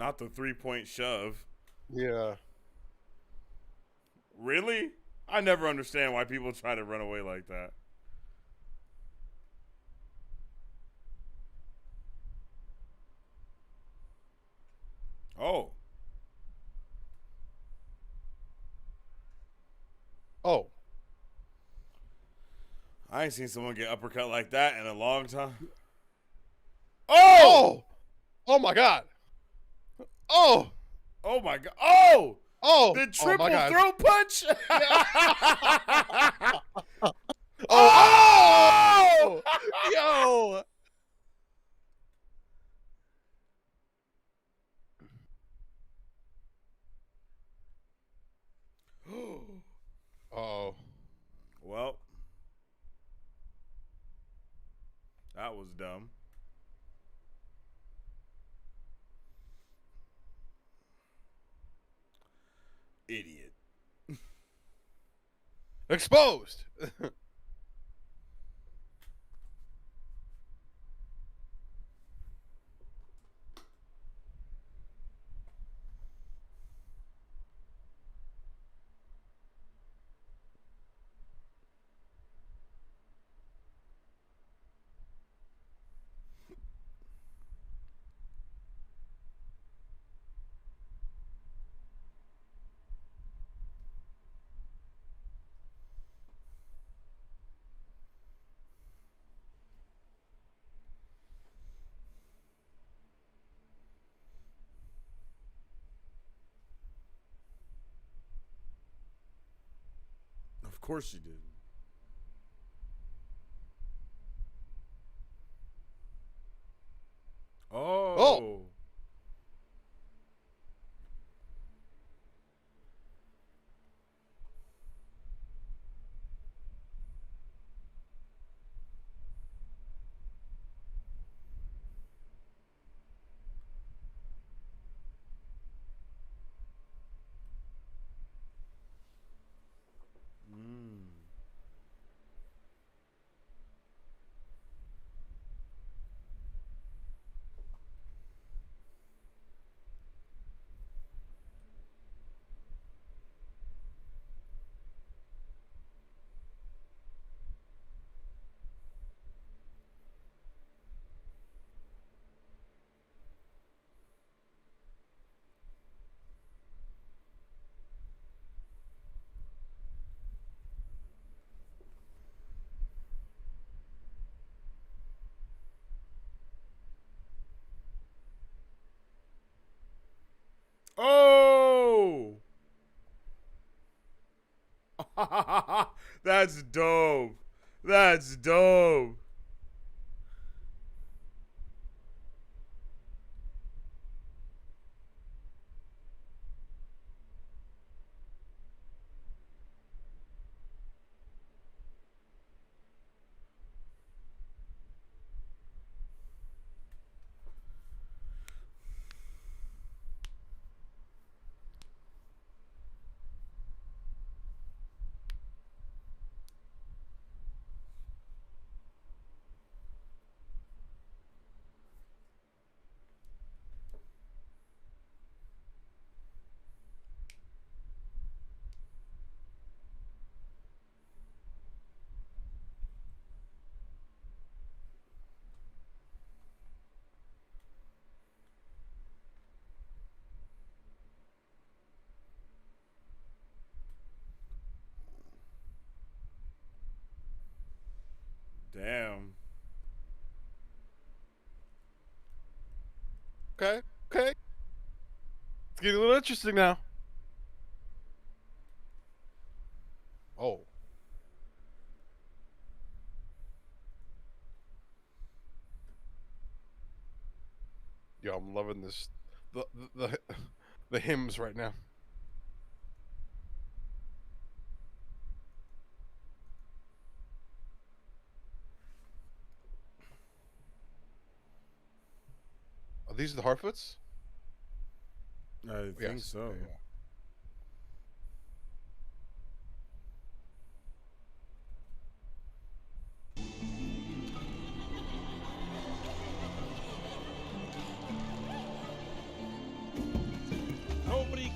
Not the 3-point shove. Yeah. Really? I never understand why people try to run away like that. Oh. Oh. I ain't seen someone get uppercut like that in a long time. Oh! Oh! Oh my god! Oh! Oh my god. Oh! Oh! The Oh my triple god! throat punch? Oh! Yo! Oh. Well, that was dumb. Idiot. Exposed! Of course you did. Oh! Oh. Oh! That's dope. That's dope. Damn. Okay. Okay. It's getting a little interesting now. Oh. Yo, I'm loving this. The the hymns right now. Are these the Harfoots? I think Yes. so. Yeah.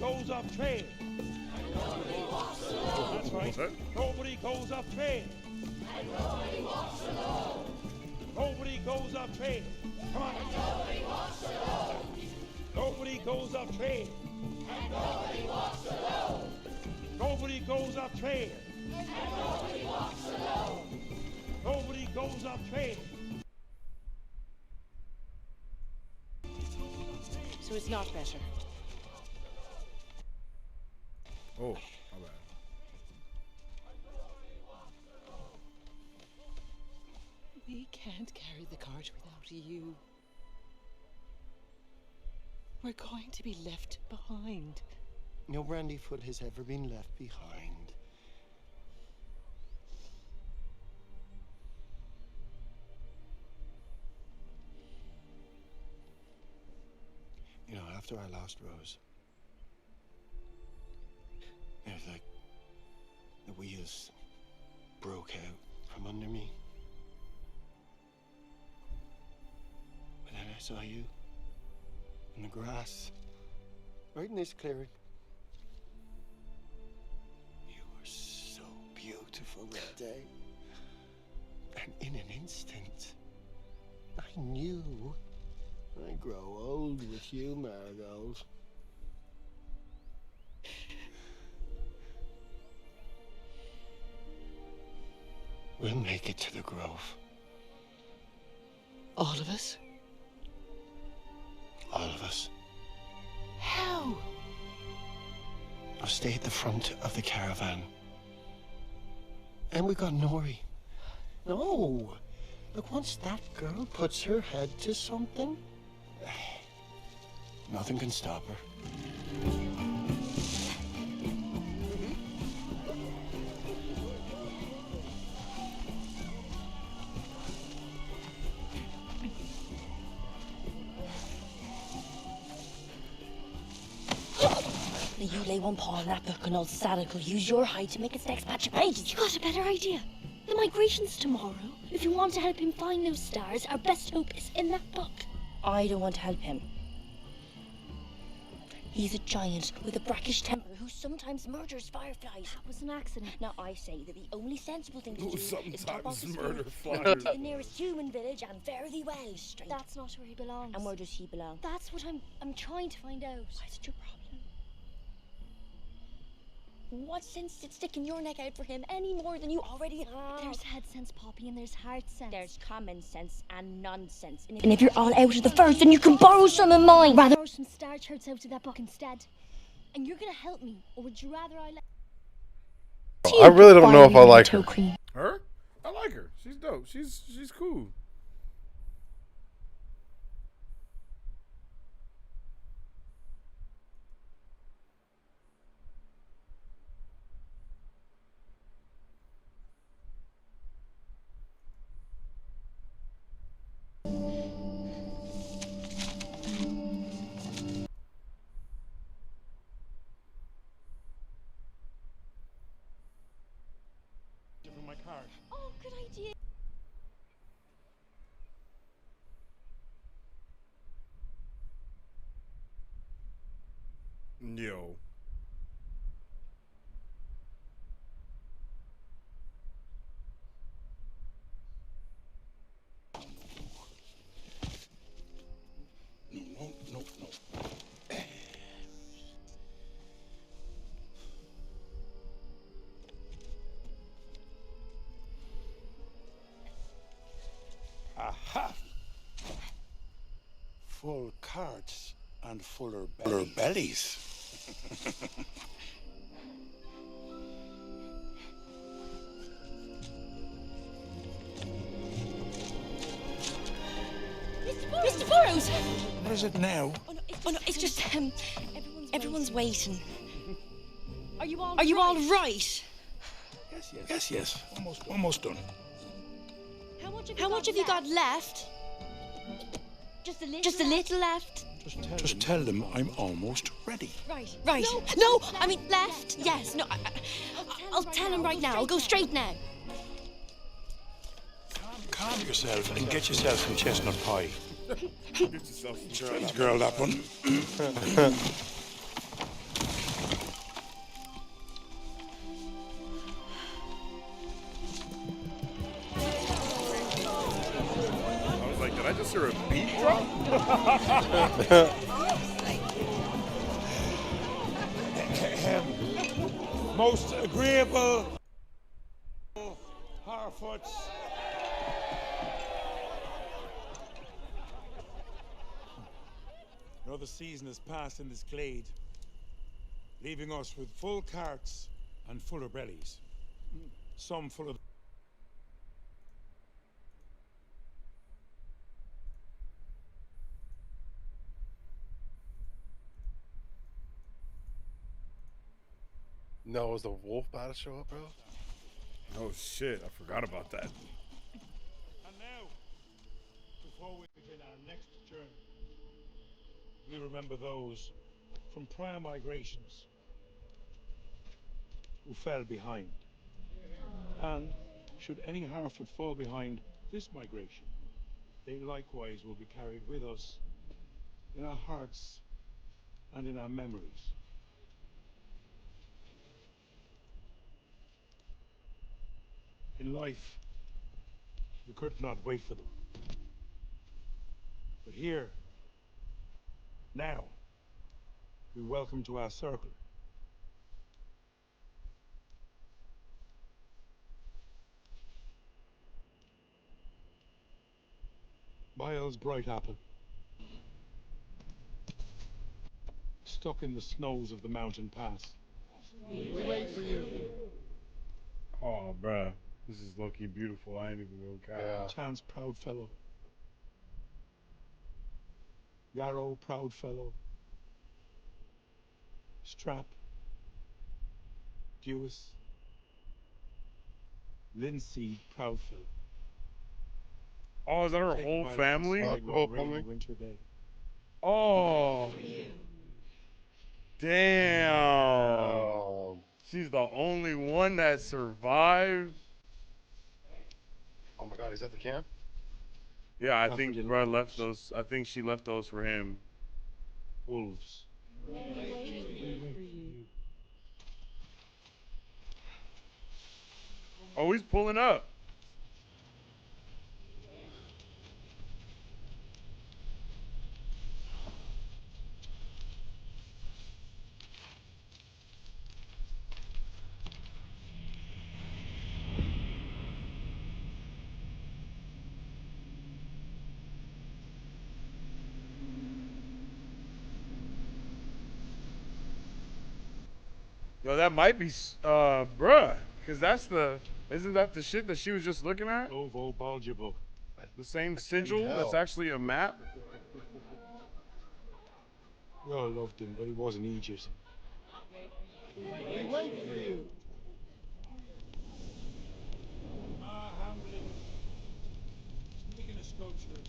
goes off trail. And nobody walks alone. That's right. What? Nobody goes off trail. And nobody walks alone. Nobody goes off trail. Come on. And nobody walks alone. Nobody goes off trail. And nobody walks alone. Nobody goes off trail. And nobody walks alone. Nobody goes off trail. So it's not better. Oh, my bad. We can't carry the cart without you. We're going to be left behind. No Brandyfoot has ever been left behind. You know, after I lost Rose, it was like the wheels broke out from under me. But then I saw you in the grass, right in this clearing. You were so beautiful that day. And in an instant, I knew I'd grow old with you, Marigold. We'll make it to the Grove. All of us? All of us. How? I'll stay at the front of the caravan. And we got Nori. No! Look, once that girl puts her head to something, nothing can stop her. Now you lay one paw on that book and old Sadok will use your hide to make its next batch of pages. You got a better idea. The migration's tomorrow. If you want to help him find those stars, our best hope is in that book. I don't want to help him. He's a giant with a brackish temper who sometimes murders fireflies. That was an accident. Now I say that the only sensible thing to Who do is top off sometimes his murder food, flies. to the nearest human village and fare thee well, straight. That's not where he belongs. And where does he belong? That's what I'm trying to find out. Why is it your problem? What sense did sticking your neck out for him any more than you already have? There's head sense, Poppy, and there's heart sense. There's common sense and nonsense. And if you're all out of the first, then you can borrow some of mine. Rather borrow some star charts out of that book instead. And you're gonna help me, or would you rather I let... I really don't know if I like her. Her? I like her. She's dope. She's cool. My card. Oh, good idea. Yo. No. Aha! Full carts and fuller bellies. Mr. Burrows! What is it now? Oh no, it's just, everyone's waiting. Are you all right? Yes. Almost done. How much have you got left? Just a little. Just a little left. Just tell them I'm almost ready. Right. No, I mean left. Yes. No. I'll tell him right now. I'll go straight now. Calm yourself and get yourself some chestnut pie. Get yourself some Girl, that one. Was there a beat drop? Most agreeable Harfoots. Another season has passed in this glade, leaving us with full carts and fuller bellies. Some full of No, was the wolf about to show up, bro? Oh shit, I forgot about that. And now, before we begin our next journey, we remember those from prior migrations who fell behind. And should any Harfoot fall behind this migration, they likewise will be carried with us in our hearts and in our memories. In life, we could not wait for them. But here, now, we welcome to our circle Miles Brightapple, stuck in the snows of the mountain pass. Oh, bruh. This is low-key beautiful. I ain't even gonna count. Yeah. Chance Proudfellow, Yarrow Proudfellow, Strap, Dewis, Linseed Proudfellow. Oh, is that her Taken whole by the family? Consuelo Whole on a rainy family? winter day. Oh. Damn. Oh, She's the only one that survived. oh my God, is that the camp? Yeah, I think Daffodil bruh Wolves. left those. I think she left those for him. Wolves. Oh, he's pulling up. Yo, that might be, bruh, because isn't that the shit that she was just looking at? Ovo Baljibo. The same can't sigil that's tell. actually a map? We all loved him, but he wasn't Egypt. Ah, Hamlin. Making a sculpture.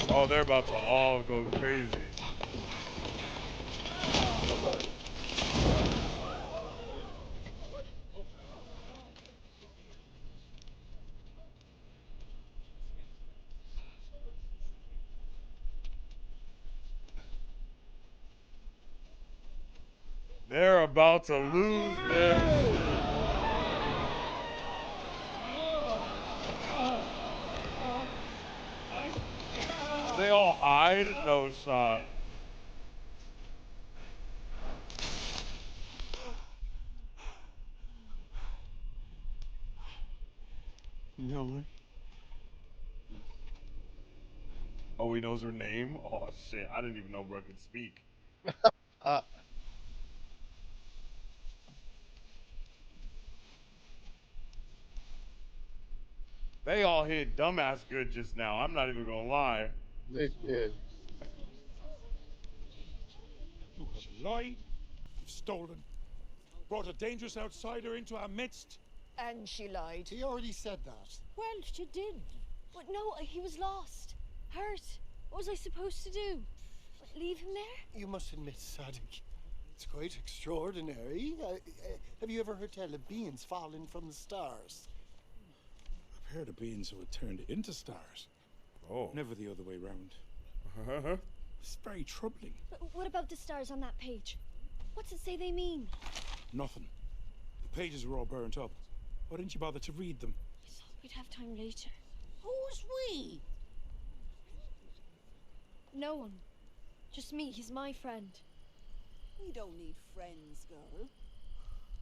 Oh, they're about to all go crazy. They're about to lose their. They all hide? No shot. No, Oh, he knows her name? Oh, shit. I didn't even know bro could speak. Uh, They all hit dumbass good just now. I'm not even gonna lie. they did. you have lied, you've stolen, brought a dangerous outsider into our midst. And she lied. He already said that. Well, she did. But no, he was lost. Hurt. What was I supposed to do? Leave him there? You must admit, Sadik, It's quite extraordinary. Have you ever heard tell of beings falling from the stars? I've heard of beings who are turned into stars. Oh. Never the other way round. It's very troubling. But what about the stars on that page? What's it say they mean? Nothing. The pages were all burnt up. Why didn't you bother to read them? I thought we'd have time later. Who's we? No one. Just me. He's my friend. We don't need friends, girl.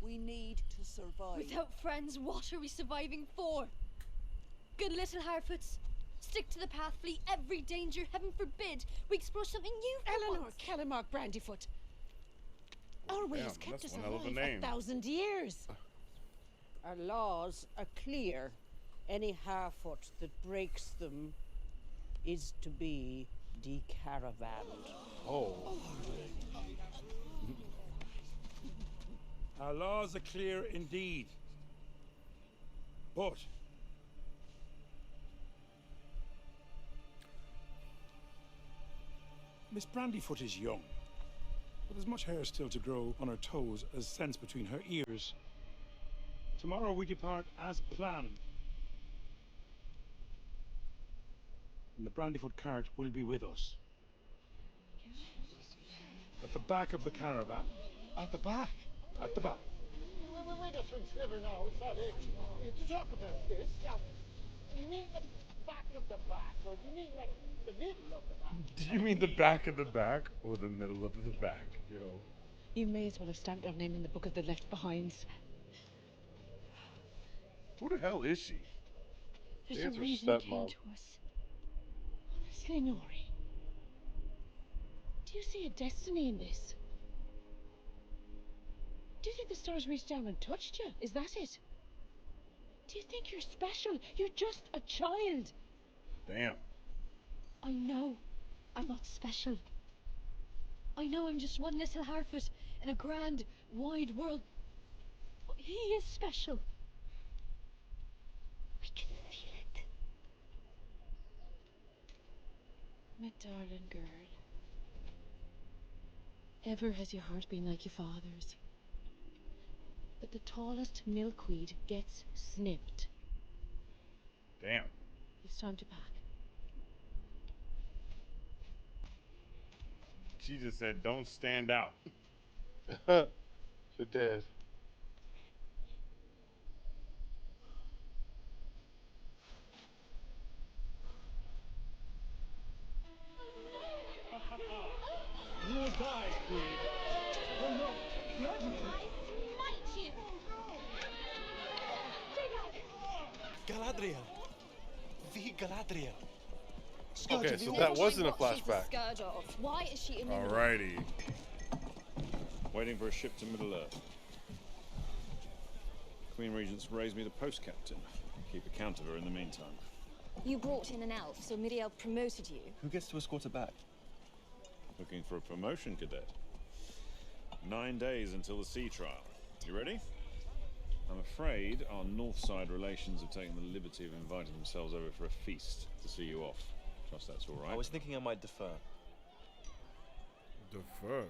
We need to survive. Without friends, what are we surviving for? Good little Harfoots. Stick to the path, flee every danger. Heaven forbid we explore something new for Eleanor once. Kellermark Brandyfoot. Our way has Damn, kept that's us one hell of a alive name. 1,000 years. Our laws are clear. Any Harfoot that breaks them is to be decaravanned. Oh. Our laws are clear indeed. But Miss Brandyfoot is young, but there's much hair still to grow on her toes as sense between her ears. Tomorrow we depart as planned. And the Brandyfoot cart will be with us. At the back of the caravan. At the back? At the back. Wait a sliver now. It's not it. To talk about this. Now, you mean the back of the back, or do you mean like the middle of the back? Do you mean the back of the back or the middle of the back? You know. You may as well have stamped our name in the book of the left behinds. Who the hell is she? There's It's a her reason it came stepmom. to us. Honestly, Nori. Do you see a destiny in this? Do you think the stars reached down and touched you? Is that it? Do you think you're special? You're just a child. Damn. I know I'm not special. I know I'm just one little Harfoot in a grand, wide world. But he is special. I can feel it. My darling girl. Ever has your heart been like your father's? But the tallest milkweed gets snipped. Damn. It's time to pack. She just said, "Don't stand out." She did. You die, Queen. Galadriel. The Galadriel. Okay, so that wasn't a flashback. Scared of. Why is she in the Alrighty. Waiting for a ship to Middle Earth. Queen Regent's raised me to post captain. Keep account of her in the meantime. You brought in an elf, so Miriel promoted you. Who gets to escort her back? Looking for a promotion, cadet. 9 days until the sea trial. You ready? I'm afraid our North Side relations have taken the liberty of inviting themselves over for a feast to see you off. Trust that's all right. I was thinking I might defer. Defer.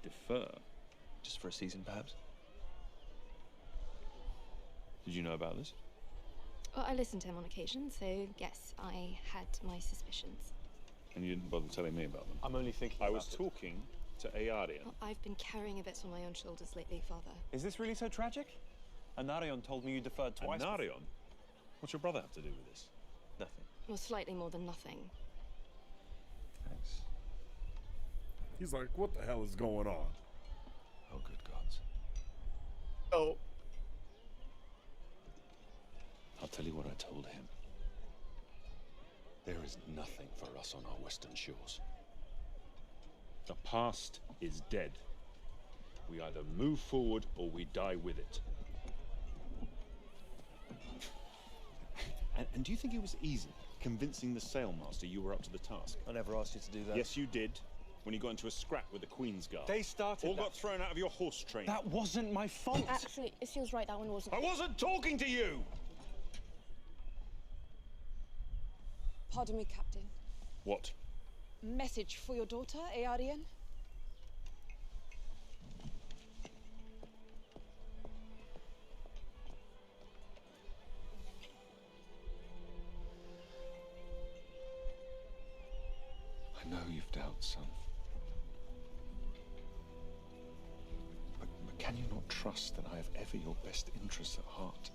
Defer? Just for a season, perhaps? Did you know about this? Well, I listened to him on occasion, so yes, I had my suspicions. And you didn't bother telling me about them? I'm only thinking I was about it. talking to Aardian. Well, I've been carrying a bit on my own shoulders lately, Father. Is this really so tragic? Anarion told me you deferred twice. Anarion? What's your brother have to do with this? Nothing. Well, slightly more than nothing. Thanks. He's like, what the hell is going on? Oh, good gods. Oh. I'll tell you what I told him. There is nothing for us on our western shores. The past is dead. We either move forward or we die with it. And do you think it was easy convincing the sailmaster you were up to the task? I never asked you to do that. Yes, you did. When you got into a scrap with the Queen's Guard. They started All that. got thrown out of your horse training. That wasn't my fault. Actually, it feels right that one wasn't. I wasn't talking to you! Pardon me, Captain. What? Message for your daughter, Aardian? son. But can you not trust that I have ever your best interests at heart?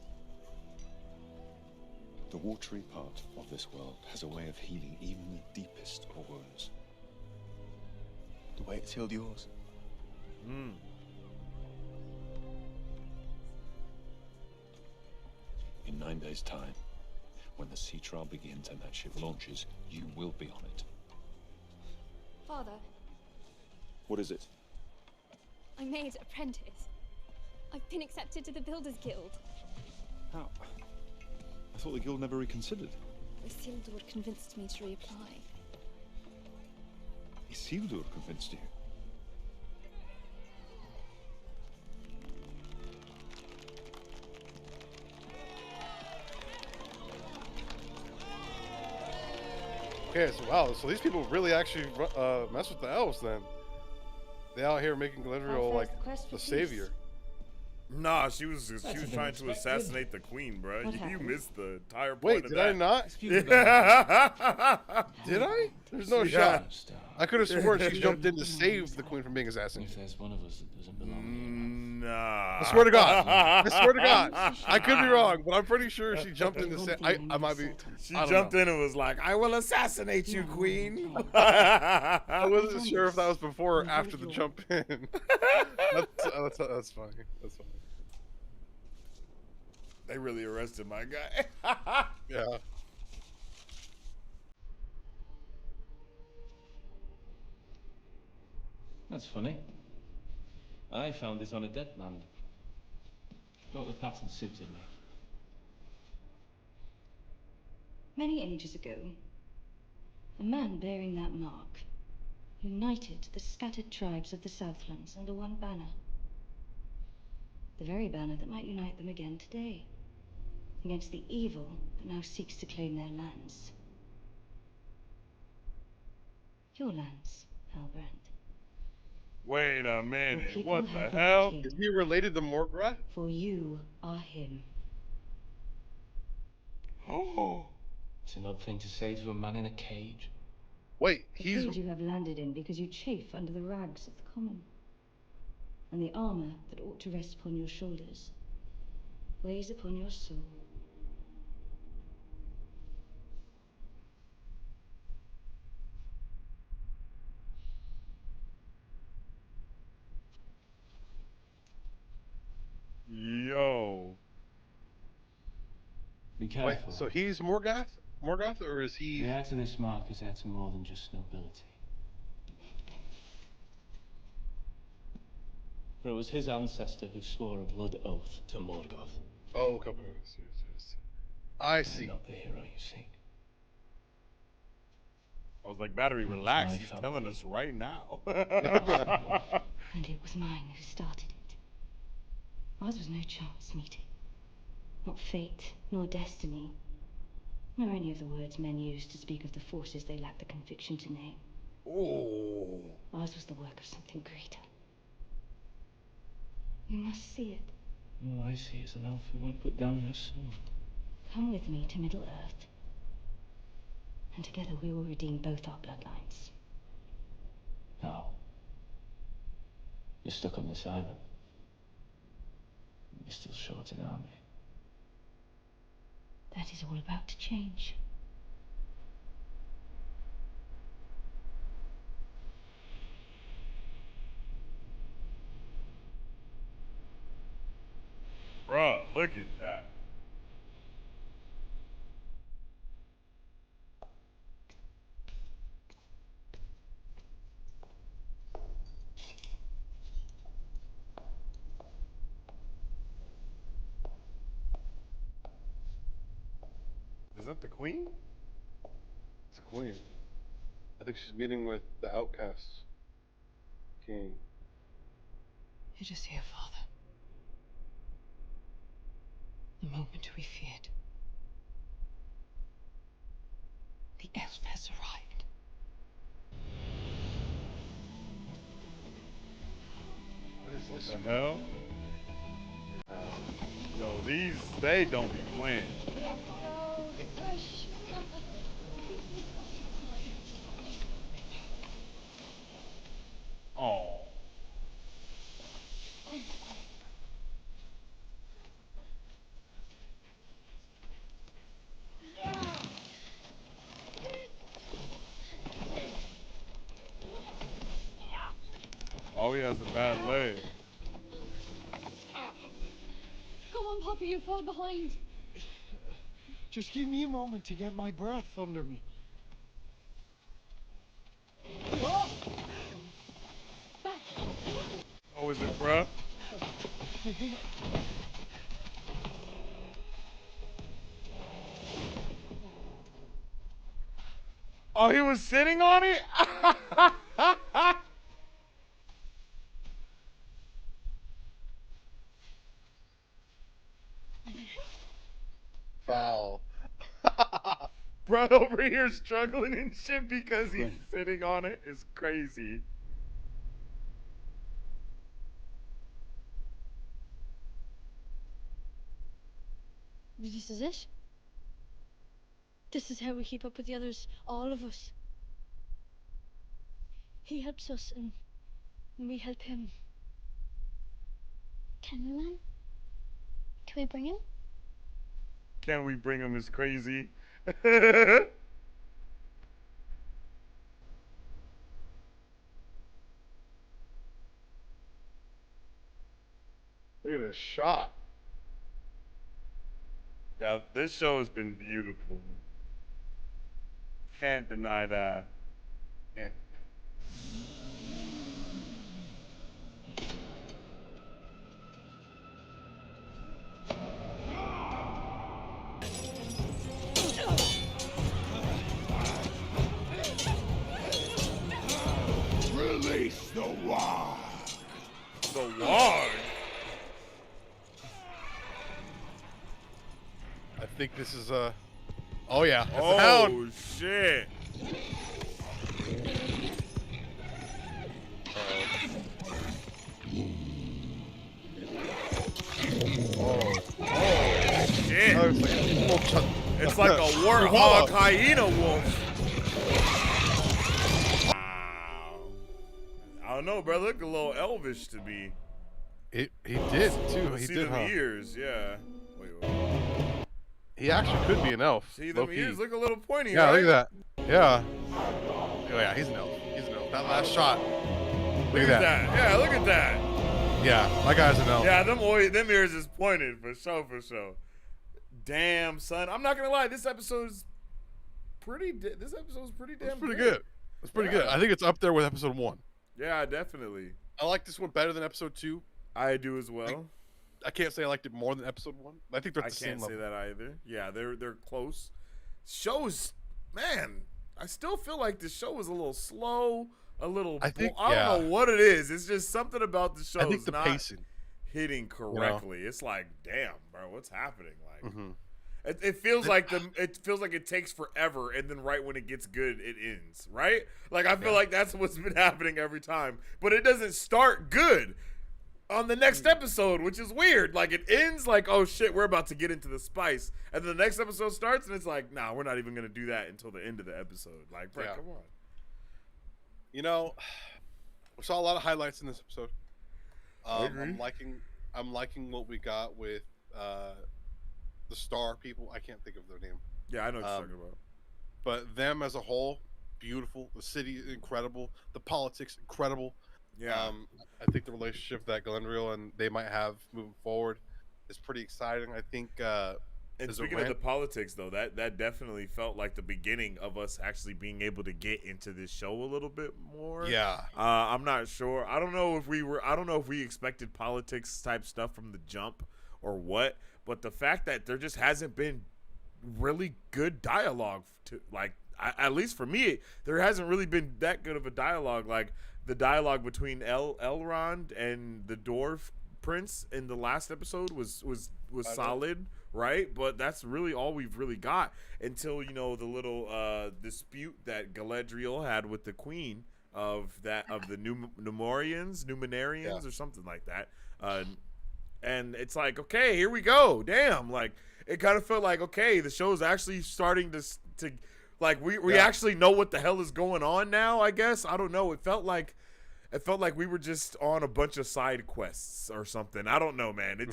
The watery part of this world has a way of healing even the deepest of wounds. The way it's healed yours. In 9 days' time, when the sea trial begins and that ship launches, you will be on it. Father, What is it? I'm made apprentice. I've been accepted to the Builders Guild. How? I thought the guild never reconsidered. Isildur convinced me to reapply. Isildur convinced you? Okay, so wow, so these people really actually mess with the elves then. They out here making Galadriel like the savior. Nah, she was trying to assassinate the queen, bro. You missed the entire point Wait, of did that. I not? Did I? There's no shot. I could have sworn she jumped in to save the queen from being assassinated. If there's one of us that doesn't belong here. Nah. I swear to God. I swear to God. I could be wrong, but I'm pretty sure she jumped in to say. I might be. She jumped in and was like, "I will assassinate you, queen." I wasn't sure if that was before or after the jump in. That's funny. That's funny. They really arrested my guy. Yeah. That's funny. I found this on a dead man. Thought the pattern suited me. Many ages ago, a man bearing that mark united the scattered tribes of the Southlands under one banner. The very banner that might unite them again today, against the evil that now seeks to claim their lands. Your lands, Halbrand. Wait a minute, Your what people the have no hell? king, Is he related to Morgoth? for you are him. Oh. It's an odd thing to say to a man in a cage. Wait, The he's. cage you have landed in because you chafe under the rags of the common. And the armor that ought to rest upon your shoulders weighs upon your soul. Yo. Be Wait, careful. so he's Morgoth? Morgoth, or is he? The heir to this mark is heir to more than just nobility. For it was his ancestor who swore a blood oath to Morgoth. Oh, okay. Yes. I see. Not the hero you seek. I was like, Battery, relax. my He's family. telling us right now. And it was mine who started it. Ours was no chance meeting. Not fate, nor destiny, nor any of the words men use to speak of the forces they lack the conviction to name. Oh. Ours was the work of something greater. You must see it. All I see is an elf who won't put down her sword. Come with me to Middle-earth, and together we will redeem both our bloodlines. How? You're stuck on this island. You're still short in army. That is all about to change. Bruh, look at that. Is that the queen? It's a queen. I think she's meeting with the outcasts. King. It is here, Father. The moment we feared. The elf has arrived. What is this? What the hell? Yo, they don't be playing. Oh, he has a bad leg. Come on, Poppy, you fall behind. Just give me a moment to get my breath under me. Back. Oh, is it, bruh? Oh, he was sitting on it? Foul. Bro over here struggling and shit because he's sitting on it is crazy. This is it. This is how we keep up with the others, all of us. He helps us and we help him. Can we, Mum? Can we bring him? Can we bring him is crazy? Look at this shot. Yeah, this show has been beautiful. Can't deny that. Yeah. Release the wand. The wand? I think this is a. Oh yeah. It's Oh the hound. shit. Shit. Oh, it's like a wolf. It's like a warthog hyena wolf. Wow. I don't know, bro. Look a little elvish to me. He did too. He See did, them huh? ears, yeah. Wait. He actually could be an elf. See them low-key. ears? Look a little pointy, Yeah, right? look at that. Yeah. Oh yeah, he's an elf. He's an elf. That last shot. Look at that. Yeah, look at that. Yeah, my guy's an elf. Yeah, them ears is pointed for sure. Damn, son. I'm not gonna lie. This episode's pretty. This episode's pretty damn. It's pretty good. It's pretty good. I think it's up there with episode 1. Yeah, definitely. I like this one better than episode 2. I do as well. I can't say I liked it more than episode 1. I think they're at the same level. I can't say that either. Yeah, they're close. Shows, man. I still feel like the show is a little slow, a little. I don't know what it is. It's just something about the show. I think the not pacing hitting correctly. You know? It's like, damn, bro, what's happening? Like, mm-hmm. it feels like it takes forever, and then right when it gets good, it ends. Right? Like I feel like that's what's been happening every time. But it doesn't start good on the next episode, which is weird. Like it ends like, oh shit, we're about to get into the spice, and then the next episode starts, and it's like, nah, we're not even gonna do that until the end of the episode. Like, bro, come on. You know, we saw a lot of highlights in this episode. I'm liking what we got with the star people. I can't think of their name. Yeah, I know what you're talking about. But them as a whole, beautiful. The city, incredible. The politics, incredible. Yeah. I think the relationship that Galadriel and they might have moving forward is pretty exciting. I think. And speaking of the politics, though, that definitely felt like the beginning of us actually being able to get into this show a little bit more. Yeah. I'm not sure. I don't know if we expected politics type stuff from the jump or what. But the fact that there just hasn't been really good dialogue at least for me, there hasn't really been that good of a dialogue. Like the dialogue between Elrond and the dwarf prince in the last episode was solid. Right, but that's really all we've really got until the little dispute that Galadriel had with the queen of the Numenarians or something like that. And it's like, okay, here we go. Damn, like it kind of felt like, okay, the show's actually starting to like we actually know what the hell is going on now. I guess I don't know. It felt like we were just on a bunch of side quests or something. I don't know, man.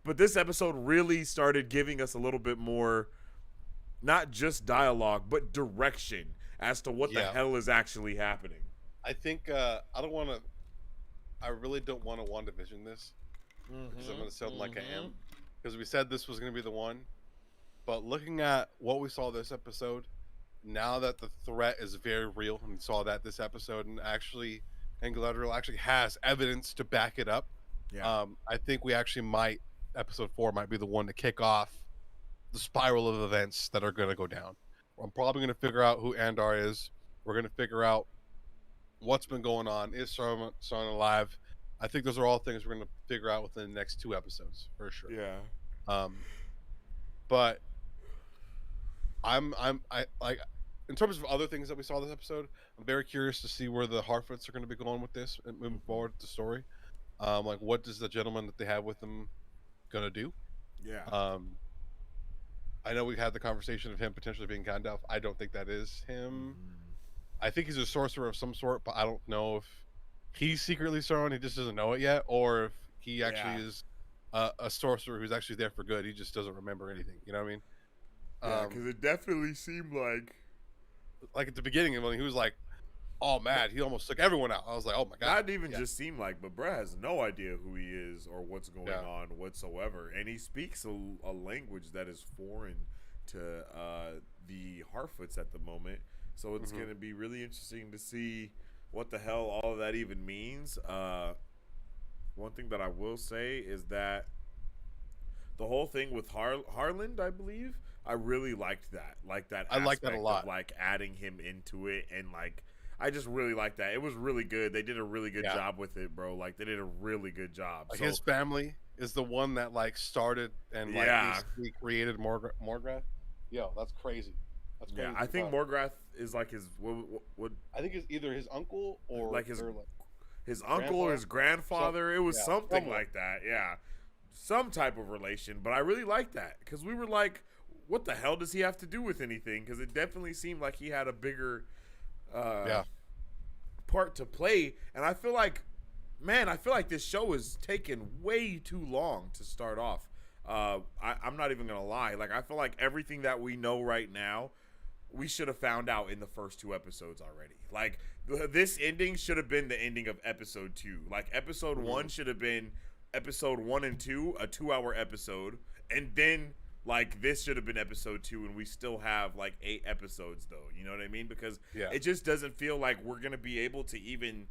But this episode really started giving us a little bit more, not just dialogue, but direction as to what the hell is actually happening. I think I don't want to I really don't want to WandaVision this because I'm going to sound like I Mm-hmm. am. Because we said this was going to be the one. But looking at what we saw this episode, now that the threat is very real, and we saw that this episode, and Galadriel actually has evidence to back it up. Yeah. I think we actually might, episode 4 might be the one to kick off the spiral of events that are going to go down. I'm probably going to figure out who Andar is. We're going to figure out what's been going on. Is Saruman alive? I think those are all things we're going to figure out within the next 2 episodes for sure. Yeah. But I like, in terms of other things that we saw this episode, I'm very curious to see where the Harfoots are going to be going with this and moving forward with the story. Like, what does the gentleman that they have with them gonna do? Yeah. I know we had the conversation of him potentially being Gandalf. I don't think that is him. I think he's a sorcerer of some sort, but I don't know if he's secretly Sauron. He just doesn't know it yet, or if he actually is a sorcerer who's actually there for good. He just doesn't remember anything. You know what I mean? Yeah, because it definitely seemed like at the beginning when he was like, "Oh man," he almost took everyone out. I was like, "Oh my god!" Not even just seem like, but Brett has no idea who he is or what's going on whatsoever, and he speaks a language that is foreign to the Harfoots at the moment. So it's going to be really interesting to see what the hell all of that even means. One thing that I will say is that the whole thing with Harland, I believe, I really liked that. Like that. I like that a lot. Of, like adding him into it, and like I just really like that. It was really good. They did a really good job with it, bro. Like they did a really good job. Like his family is the one that like started and like basically created Morgoth. Yo, that's crazy. That's crazy. Yeah, I think Morgoth is like his what I think it's either his uncle or like his his uncle or his grandfather. It was something like that. Yeah, some type of relation. But I really like that because we were like, what the hell does he have to do with anything? Because it definitely seemed like he had a bigger part to play. And I feel like, man, this show is taking way too long to start off. I'm not even gonna lie. Like I feel like everything that we know right now, we should have found out in the first 2 episodes already. Like this ending should have been the ending of episode 2. Like episode 1 should have been episode 1 and 2, a 2-hour episode, and then like this should have been episode 2, and we still have like 8 episodes though. You know what I mean? Because it just doesn't feel like we're gonna be able to even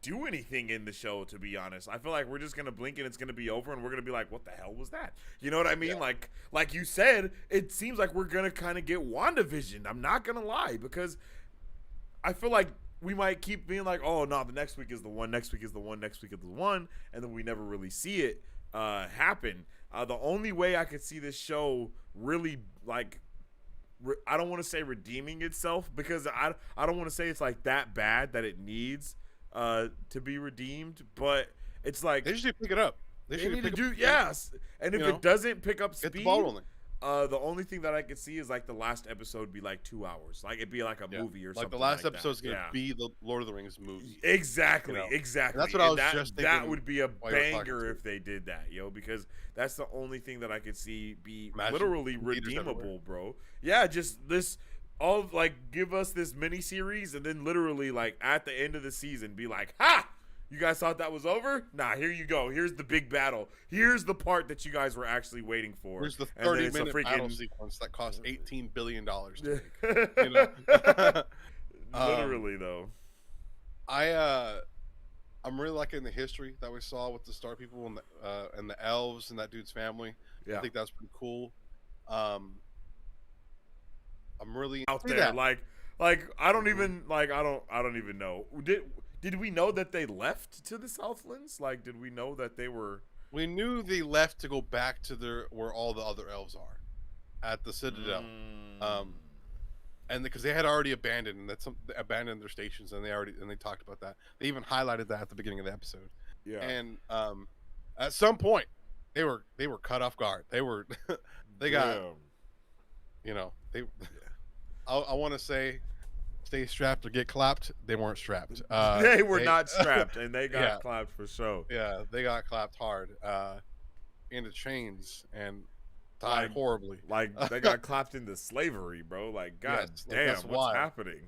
do anything in the show, to be honest. I feel like we're just gonna blink and it's gonna be over, and we're gonna be like, what the hell was that? You know what I mean? Like you said, it seems like we're gonna kind of get WandaVision. I'm not gonna lie, because I feel like we might keep being like, oh no, the next week is the one, next week is the one, next week is the one, and then we never really see it happen. The only way I could see this show really like, I don't want to say redeeming itself, because I don't want to say it's like that bad that it needs to be redeemed, but it's like they should pick it up. They need to do and if it doesn't pick up speed, get the ball rolling. The only thing that I could see is like the last episode be like 2 hours, like it'd be like a movie or something. Like the last episode's gonna be the Lord of the Rings movie. Exactly, exactly. And that's what I was just thinking. That would be a banger if they did that, yo, because that's the only thing that I could see be literally redeemable, bro. Yeah, just this. All like give us this mini series, and then literally like at the end of the season be like, ha, you guys thought that was over? Nah, here you go. Here's the big battle. Here's the part that you guys were actually waiting for. Here's the 30-minute battle sequence that cost $18 billion to make. You know? Literally though. I'm really liking the history that we saw with the Star People and the elves and that dude's family. I think that's pretty cool. I'm really out there, like I don't even I don't even know. Did we know that they left to the Southlands? Like, did we know that they were? We knew they left to go back to where all the other elves are, at the Citadel, and because they had already abandoned abandoned their stations, and they talked about that. They even highlighted that at the beginning of the episode. Yeah, and at some point they were cut off guard. They got, you know, they. I want to say, stay strapped or get clapped. They weren't strapped. They were not strapped, and they got clapped for sure. Yeah, they got clapped hard into chains, and died horribly. Like they got clapped into slavery, bro. Like, god Yes, damn, that's what's wild. happening?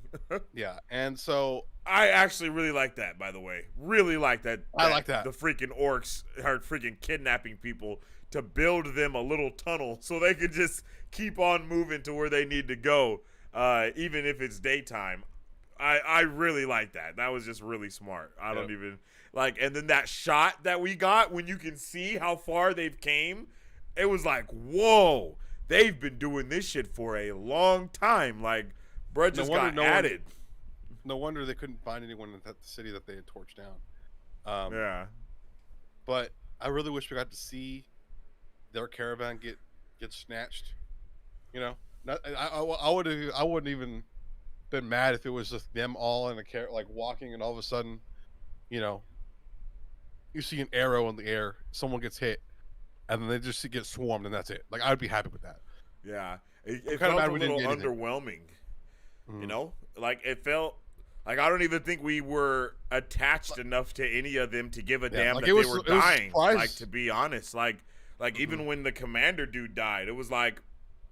Yeah, and so I actually really like that, by the way. Really like that. I like that. The freaking orcs are freaking kidnapping people to build them a little tunnel so they could just keep on moving to where they need to go, even if it's daytime. I really like that. That was just really smart. I don't even like, and then that shot that we got when you can see how far they've came, it was like, whoa, they've been doing this shit for a long time. Like, bruh just got added. No wonder they couldn't find anyone in the city that they had torched down. Yeah. But I really wish we got to see their caravan get snatched. You know, I wouldn't even been mad if it was just them all in a like walking, and all of a sudden, you know, you see an arrow in the air, someone gets hit, and then they just get swarmed, and that's it. Like, I'd be happy with that. Yeah, it felt a little underwhelming. You know, like it felt like I don't even think we were attached enough to any of them to give a damn that they were dying. Like, to be honest, like even when the commander dude died, it was like,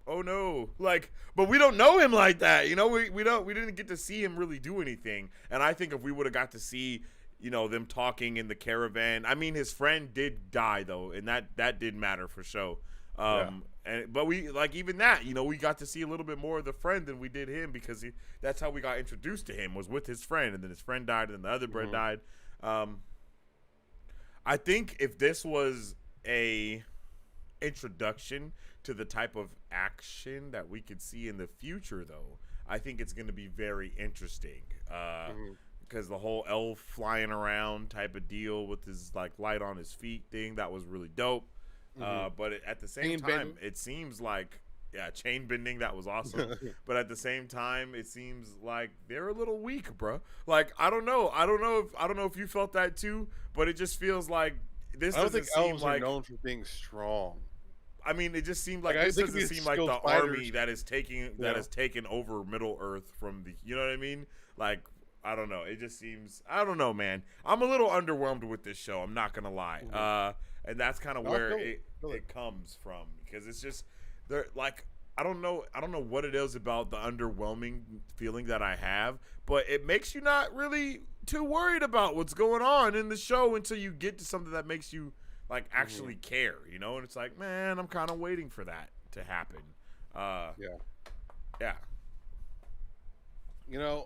oh no, like, but we don't know him like that, you know. We didn't get to see him really do anything. And I think if we would have got to see, you know, them talking in the caravan. I mean, his friend did die though, and that did matter for sure. But we, like, even that, you know, we got to see a little bit more of the friend than we did him, because that's how we got introduced to him, was with his friend, and then his friend died, and then the other friend died. I think if this was a introduction to the type of action that we could see in the future, though, I think it's going to be very interesting. Because the whole elf flying around type of deal with his, like, light on his feet thing, that was really dope. But at the same time, it seems like, chain bending, that was awesome. But at the same time, it seems like they're a little weak, bro. Like, I don't know if you felt that too, but it just feels like this doesn't seem like, are known for being strong. I mean, it just seemed like this doesn't seem like the army that is has taken over Middle Earth from the, you know what I mean? Like, I don't know. It just seems, I don't know, man. I'm a little underwhelmed with this show. I'm not gonna lie. And that's kind of where it comes from, because it's just, they're like, I don't know what it is about the underwhelming feeling that I have, but it makes you not really too worried about what's going on in the show until you get to something that makes you, like, actually care, you know? And it's like, man, I'm kind of waiting for that to happen. Yeah. You know,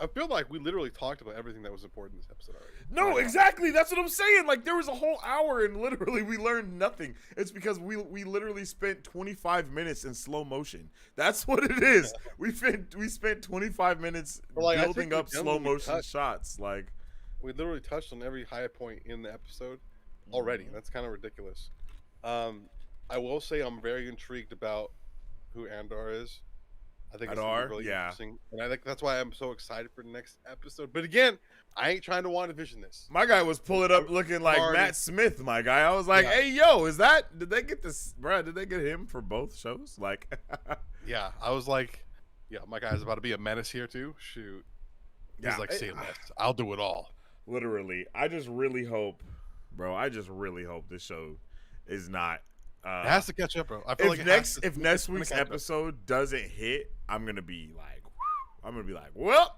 I feel like we literally talked about everything that was important in this episode already. No, exactly. That's what I'm saying. Like, there was a whole hour and literally we learned nothing. It's because we literally spent 25 minutes in slow motion. That's what it is. we spent 25 minutes building up slow motion shots. Like, we literally touched on every high point in the episode already. That's kind of ridiculous. I will say I'm very intrigued about who Andor is. I think it's really interesting, and I think that's why I'm so excited for the next episode. But again, I ain't trying to WandaVision this. My guy was pulling up looking like Matt Smith. My guy, I was like, "Hey, yo, did they get this, bro? Did they get him for both shows?" Like, yeah, I was like, "Yeah, my guy's about to be a menace here too." Shoot, he's like, "Say less, I'll do it all." Literally, I just really hope, bro. I just really hope this show is not. It has to catch up, bro. I feel if next week's episode doesn't hit, I'm gonna be like, well,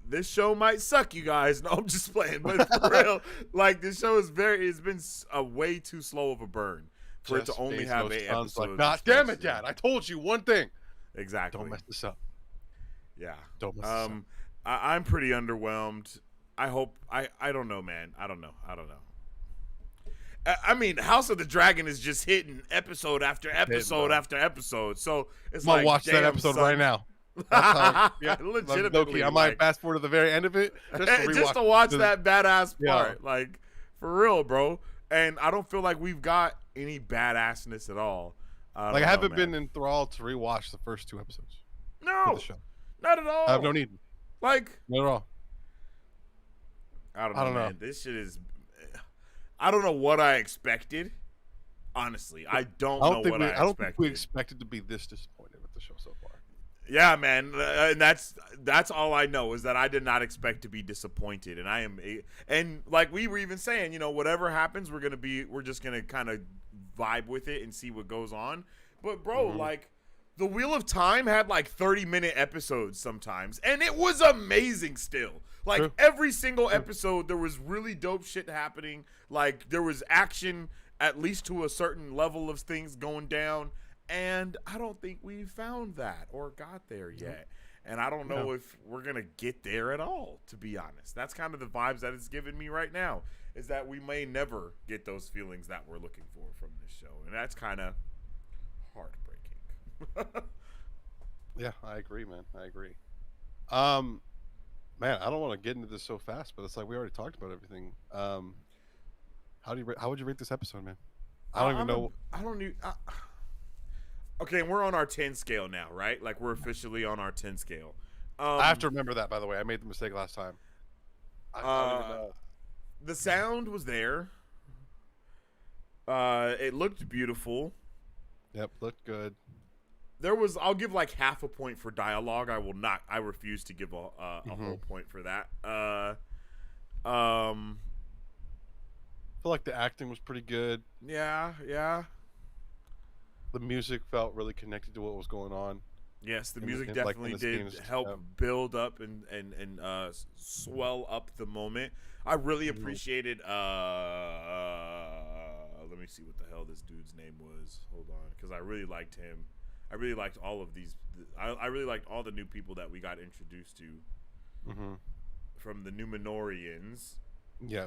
this show might suck, you guys. No, I'm just playing, but for real, like, this show is it's been a way too slow of a burn for it to only have 8 episodes. Like, God damn it, Dad! I told you one thing. Exactly. Don't mess this up. Yeah. Don't mess this up. I'm pretty underwhelmed. I hope. I don't know, man. I don't know. I mean, House of the Dragon is just hitting episode after episode after episode. So it's I'm gonna watch that episode right now. Legitimately, I might fast forward to the very end of it just to watch that badass part. Like, for real, bro. And I don't feel like we've got any badassness at all. I haven't been enthralled to rewatch the first 2 episodes. No, the show. Not at all. I have no need. Like, not at all. I don't know, man. This shit is. I don't know what I expected. Honestly, I don't know what I expected. I don't think we expected to be this disappointed with the show so far. Yeah, man, and that's all I know is that I did not expect to be disappointed, and I am, and like we were even saying, you know, whatever happens, we're just gonna kind of vibe with it and see what goes on. But bro, like, the Wheel of Time had like 30-minute episodes sometimes, and it was amazing still. Like every single episode, there was really dope shit happening. Like there was action, at least to a certain level of things going down. And I don't think we found that or got there yet. And I don't know if we're going to get there at all, to be honest. That's kind of the vibes that it's giving me right now, is that we may never get those feelings that we're looking for from this show. And that's kind of heartbreaking. Yeah, I agree, man. I agree. Man, I don't want to get into this so fast, but it's like we already talked about everything. How would you rate this episode, man? I don't even know. Okay, and we're on our 10 scale now, right? Like, we're officially on our 10 scale. I have to remember that, by the way. I made the mistake last time. I don't even know. The sound was there. It looked beautiful. Yep, looked good. I'll give like half a point for dialogue. I refuse to give a whole point for that. I feel like the acting was pretty good. Yeah. The music felt really connected to what was going on. Yes, the music definitely did help build up and swell up the moment. I really appreciated. Let me see what the hell this dude's name was. Hold on, because I really liked him. I really liked all of these. I really liked all the new people that we got introduced to from the Numenorians. Yes,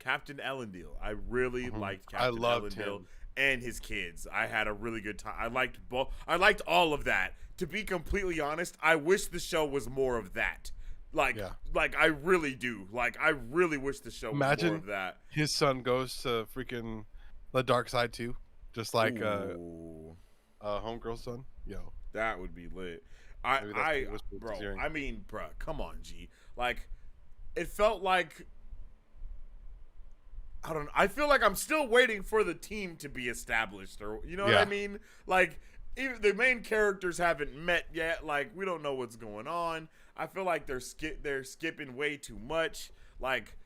Captain Elendil. I really liked Captain Elendil and his kids. I had a really good time. I liked both. I liked all of that. To be completely honest, I wish the show was more of that. Like I really do. Like I really wish the show was more of that. His son goes to freaking the dark side too, just like Homegirl's son. Yo, that would be lit. I mean, bro, come on, G. Like, it felt like. I feel like I'm still waiting for the team to be established, or you know what I mean? Like, even the main characters haven't met yet. Like, we don't know what's going on. I feel like they're skipping way too much. Like,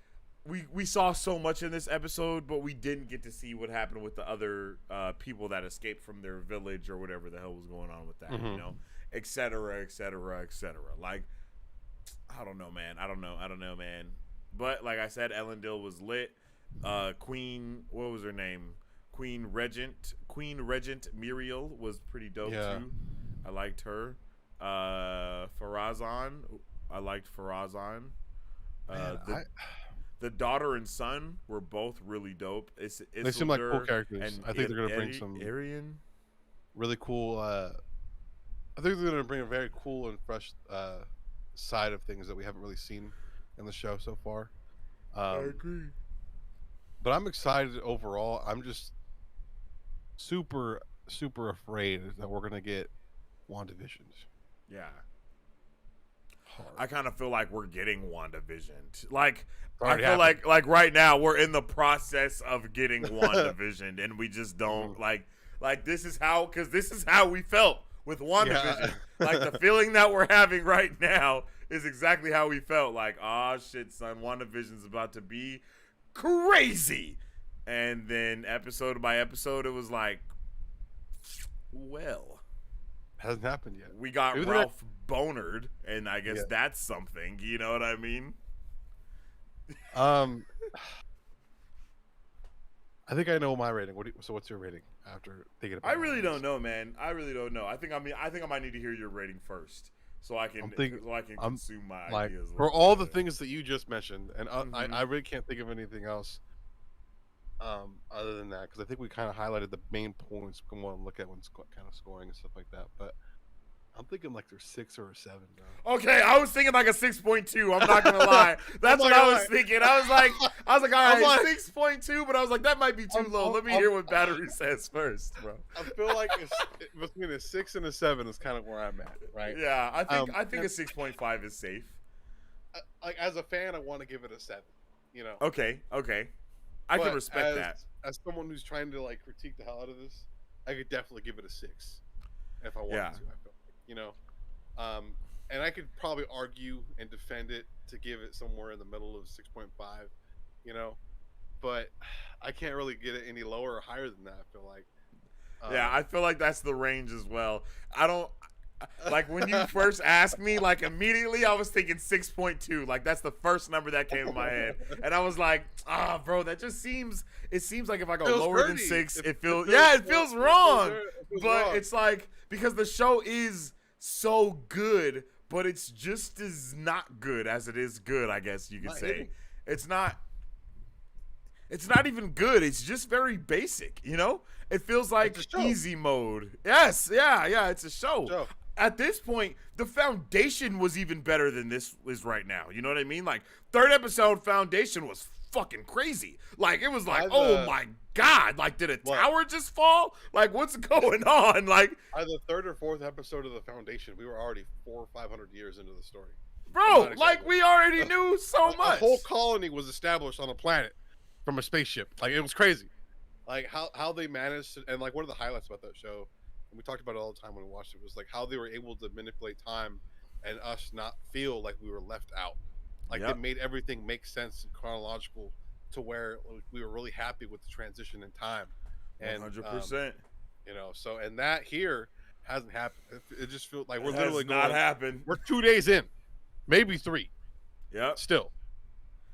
we saw so much in this episode, but we didn't get to see what happened with the other people that escaped from their village or whatever the hell was going on with that, you know, et cetera, et cetera, et cetera. Like, I don't know, man. But like I said, Elendil was lit. Queen, what was her name? Queen Regent Muriel was pretty dope too. I liked her. Farazan, I liked Farazan. The daughter and son were both really dope. They seem like cool characters. I think they're gonna bring some Arian, really cool. I think they're gonna bring a very cool and fresh side of things that we haven't really seen in the show so far. I agree. But I'm excited overall. I'm just super afraid that we're gonna get WandaVision. Yeah. I kind of feel like we're getting WandaVision. Like, I feel like right now we're in the process of getting WandaVision, and we just don't like this is how we felt with WandaVision. Like, the feeling that we're having right now is exactly how we felt. Like, oh shit, son, WandaVision's about to be crazy. And then episode by episode, it was like, well, hasn't happened yet. We got Ralph Bonard, and I guess that's something. You know what I mean? I think I know my rating. So what's your rating after thinking about it? I really don't know, man. I really don't know. I think I might need to hear your rating first, so I can consume my ideas. For all the things that you just mentioned, and I really can't think of anything else other than that, because I think we kind of highlighted the main points we want to look at when kind of scoring and stuff like that. But I'm thinking like there's 6 or a 7, bro. Okay, I was thinking like a 6.2. I'm not gonna lie. That's what I was thinking. I was like, all right, 6.2, but I was like, that might be too low. Let me hear what Battery says first, bro. I feel like between a 6 and a 7 is kind of where I'm at, right? Yeah, I think a 6.5 is safe. Like, as a fan, I want to give it a 7. You know. Okay. I can respect that. As someone who's trying to like critique the hell out of this, I could definitely give it a 6 if I wanted to. I feel like, you know. And I could probably argue and defend it to give it somewhere in the middle of 6.5, you know, but I can't really get it any lower or higher than that. I feel like. Yeah, I feel like that's the range as well. I don't like when you first asked me, like immediately I was thinking 6.2. Like that's the first number that came in my head, and I was like, bro, that just seems. It seems like if I go lower than 6, it feels wrong. But it's like because the show is so good, but it's just as not good as it is good. I guess you could say it's not. It's not even good. It's just very basic, you know? It feels like easy mode. Yes, yeah, it's a show. At this point, the foundation was even better than this is right now. You know what I mean? Like, third episode foundation was fucking crazy. Like, it was like, oh my God. Like, did a tower just fall? Like, what's going on? Like, by the third or fourth episode of the foundation, we were already 400 or 500 years into the story. Bro, like, we already knew so much. A whole colony was established on a planet. From a spaceship. Like, it was crazy. Like, how they managed to, and like, one of the highlights about that show, and we talked about it all the time when we watched it, was like how they were able to manipulate time and us not feel like we were left out. Like, they made everything make sense and chronological to where we were really happy with the transition in time. And 100%. You know, so, and that here hasn't happened. It just feels like we're it literally has not going, happened. We're 2 days in, maybe 3. Yep. Still.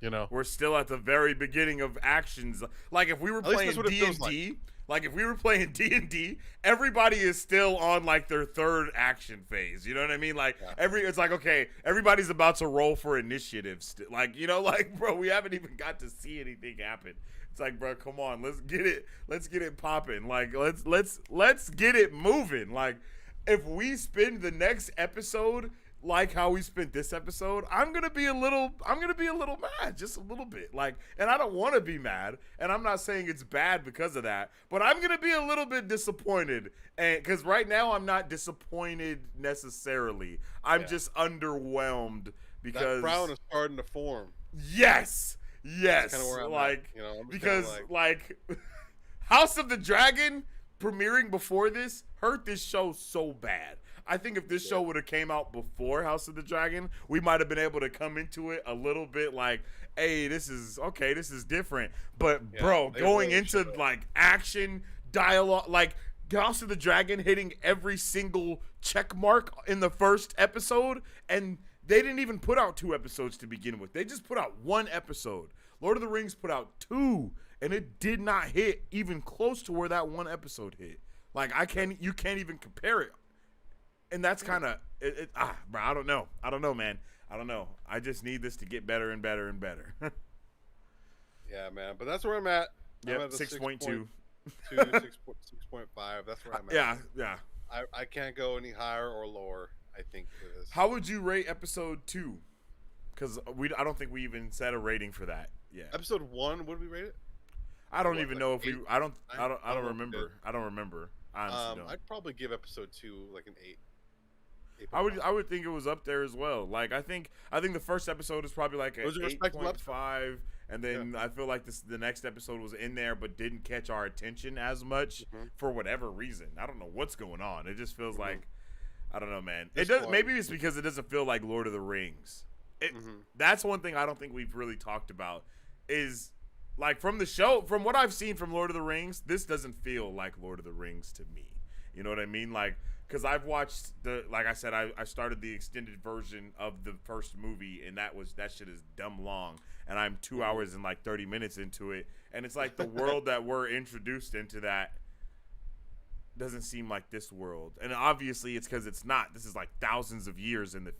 You know, we're still at the very beginning of actions. Like if we were playing D&D, like if we were playing D&D, everybody is still on like their third action phase. You know what I mean? Like it's like, okay, everybody's about to roll for initiative. Like, you know, like, bro, we haven't even got to see anything happen. It's like, bro, come on, let's get it popping. Like, let's get it moving. Like, if we spend the next episode like how we spent this episode, I'm gonna be a little mad, just a little bit. Like, and I don't want to be mad, and I'm not saying it's bad because of that, but I'm gonna be a little bit disappointed, and because right now I'm not disappointed necessarily. I'm just underwhelmed because that frown is starting to form. Yes, That's kind of where I'm like, at, you know, because like House of the Dragon premiering before this hurt this show so bad. I think if this show would have came out before House of the Dragon, we might have been able to come into it a little bit like, hey, this is different. But bro, going into like action, dialogue, like House of the Dragon hitting every single check mark in the first episode, and they didn't even put out 2 episodes to begin with. They just put out 1 episode. Lord of the Rings put out 2, and it did not hit even close to where that 1 episode hit. Like you can't even compare it. And that's kind of bro. I don't know, man. I don't know. I just need this to get better and better and better. Yeah, man. But that's where I'm at. Yeah, 6.2, 6.5. That's where I'm at. Yeah. I can't go any higher or lower. I think for this. How would you rate episode 2? Because I don't think we even set a rating for that yet. Episode 1, what did we rate it? I don't even know if we. I don't remember. I don't remember. I honestly don't. I'd probably give episode 2 like an 8. I would think it was up there as well. Like I think the first episode is probably like an 8.5, and then I feel like the next episode was in there but didn't catch our attention as much for whatever reason. I don't know what's going on. It just feels like I don't know, man. It does. Maybe it's because it doesn't feel like Lord of the Rings. That's one thing I don't think we've really talked about is like from the show, from what I've seen from Lord of the Rings, this doesn't feel like Lord of the Rings to me. You know what I mean? Like. Because I've watched like I said, I started the extended version of the first movie, and that shit is dumb long, and I'm 2 hours and like 30 minutes into it, and it's like the world that we're introduced into that doesn't seem like this world, and obviously it's because it's not. This is like thousands of years in the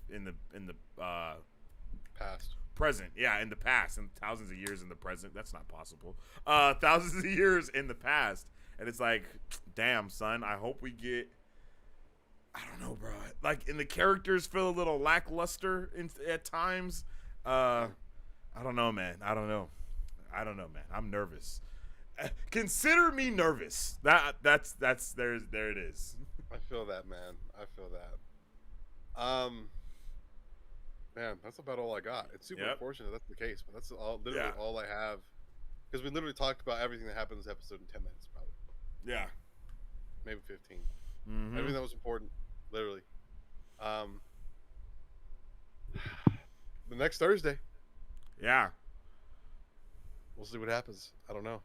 past, present, in the past, and thousands of years in the present. That's not possible. Thousands of years in the past, and it's like, damn, son. I hope we get. I don't know, bro. Like, and the characters feel a little lackluster at times. I don't know, man. I don't know, man. I'm nervous. Consider me nervous. That's there it is. I feel that, man. I feel that. Man, that's about all I got. It's super unfortunate that's the case, but that's literally all I have. Because we literally talked about everything that happened in this episode in 10 minutes, probably. Yeah. Maybe 15. Mm-hmm. Everything that was important, literally. The next Thursday. Yeah. We'll see what happens. I don't know.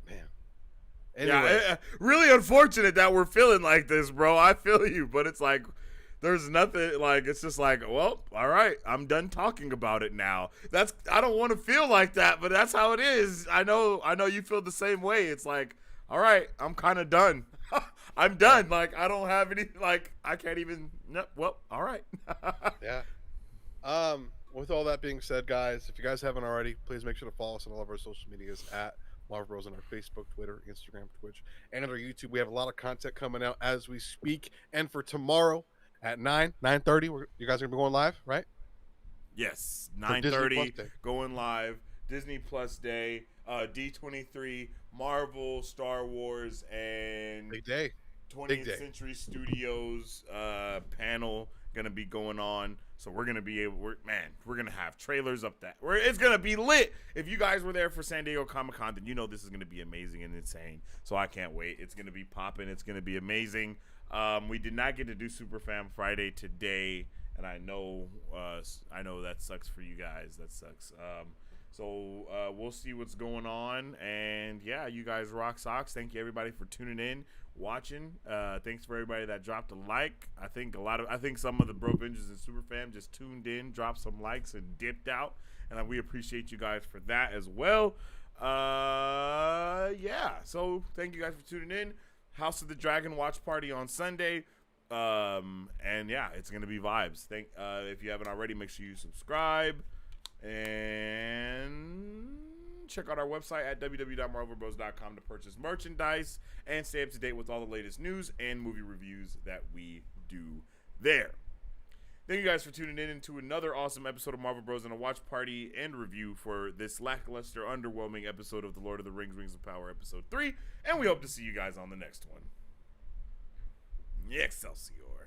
Man. Anyway. Yeah, really unfortunate that we're feeling like this, bro. I feel you, but it's like there's nothing like it's just like, well, all right, I'm done talking about it now. I don't want to feel like that, but that's how it is. I know you feel the same way. It's like, all right, I'm kind of done. I'm done. Like I don't have any like I can't even no, well, all right. Yeah. With all that being said, guys, if you guys haven't already, please make sure to follow us on all of our social medias at Marvel Bros on our Facebook, Twitter, Instagram, Twitch, and on our YouTube. We have a lot of content coming out as we speak. And for tomorrow at 9:30, you guys are gonna be going live, right? Yes, For Disney 9:30 Plus Day. going live. Disney Plus Day, D23, Marvel, Star Wars, and Big day. 20th Century Studios panel gonna be going on. So we're gonna be able, we're gonna have trailers up that. It's gonna be lit. If you guys were there for San Diego Comic-Con, then you know this is gonna be amazing and insane. So I can't wait. It's gonna be popping. It's gonna be amazing. We did not get to do Super Fam Friday today, and I know that sucks for you guys. That sucks. So we'll see what's going on, and yeah, you guys rock socks. Thank you everybody for tuning in, watching. Thanks for everybody that dropped a like. I think some of the Bro Bingers and Super Fam just tuned in, dropped some likes, and dipped out, and we appreciate you guys for that as well. Yeah. So thank you guys for tuning in. House of the Dragon watch party on Sunday. And yeah, it's gonna be vibes. If you haven't already, make sure you subscribe and check out our website at www.marvelbros.com to purchase merchandise and stay up to date with all the latest news and movie reviews that we do there. Thank you guys for tuning in to another awesome episode of Marvel Bros and a watch party and review for this lackluster, underwhelming episode of The Lord of the Rings, Rings of Power, episode 3. And we hope to see you guys on the next one. Excelsior.